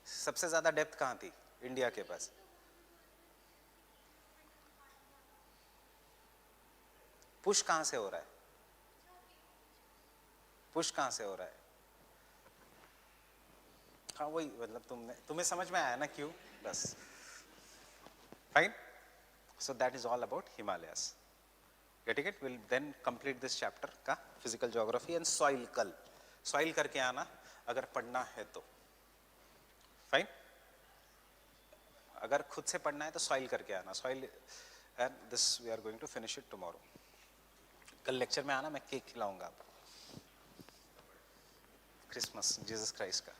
सबसे ज्यादा डेप्थ कहाँ थी? इंडिया के पास. पुश कहां से हो रहा है? पुश कहां से हो रहा है? हाँ वही, मतलब तुम्हें समझ में आया ना क्यों? बस fine. So that is all about Himalayas. Getting it? We'll then complete this chapter का physical geography and soil कल. Soil करके आना अगर पढ़ना है तो. Fine? अगर खुद से पढ़ना है तो soil करके आना. Soil and this we are going to finish it tomorrow. कल लेक्चर में आना, मैं केक खिलाऊंगा आपको. क्रिसमस जीसस क्राइस्ट का.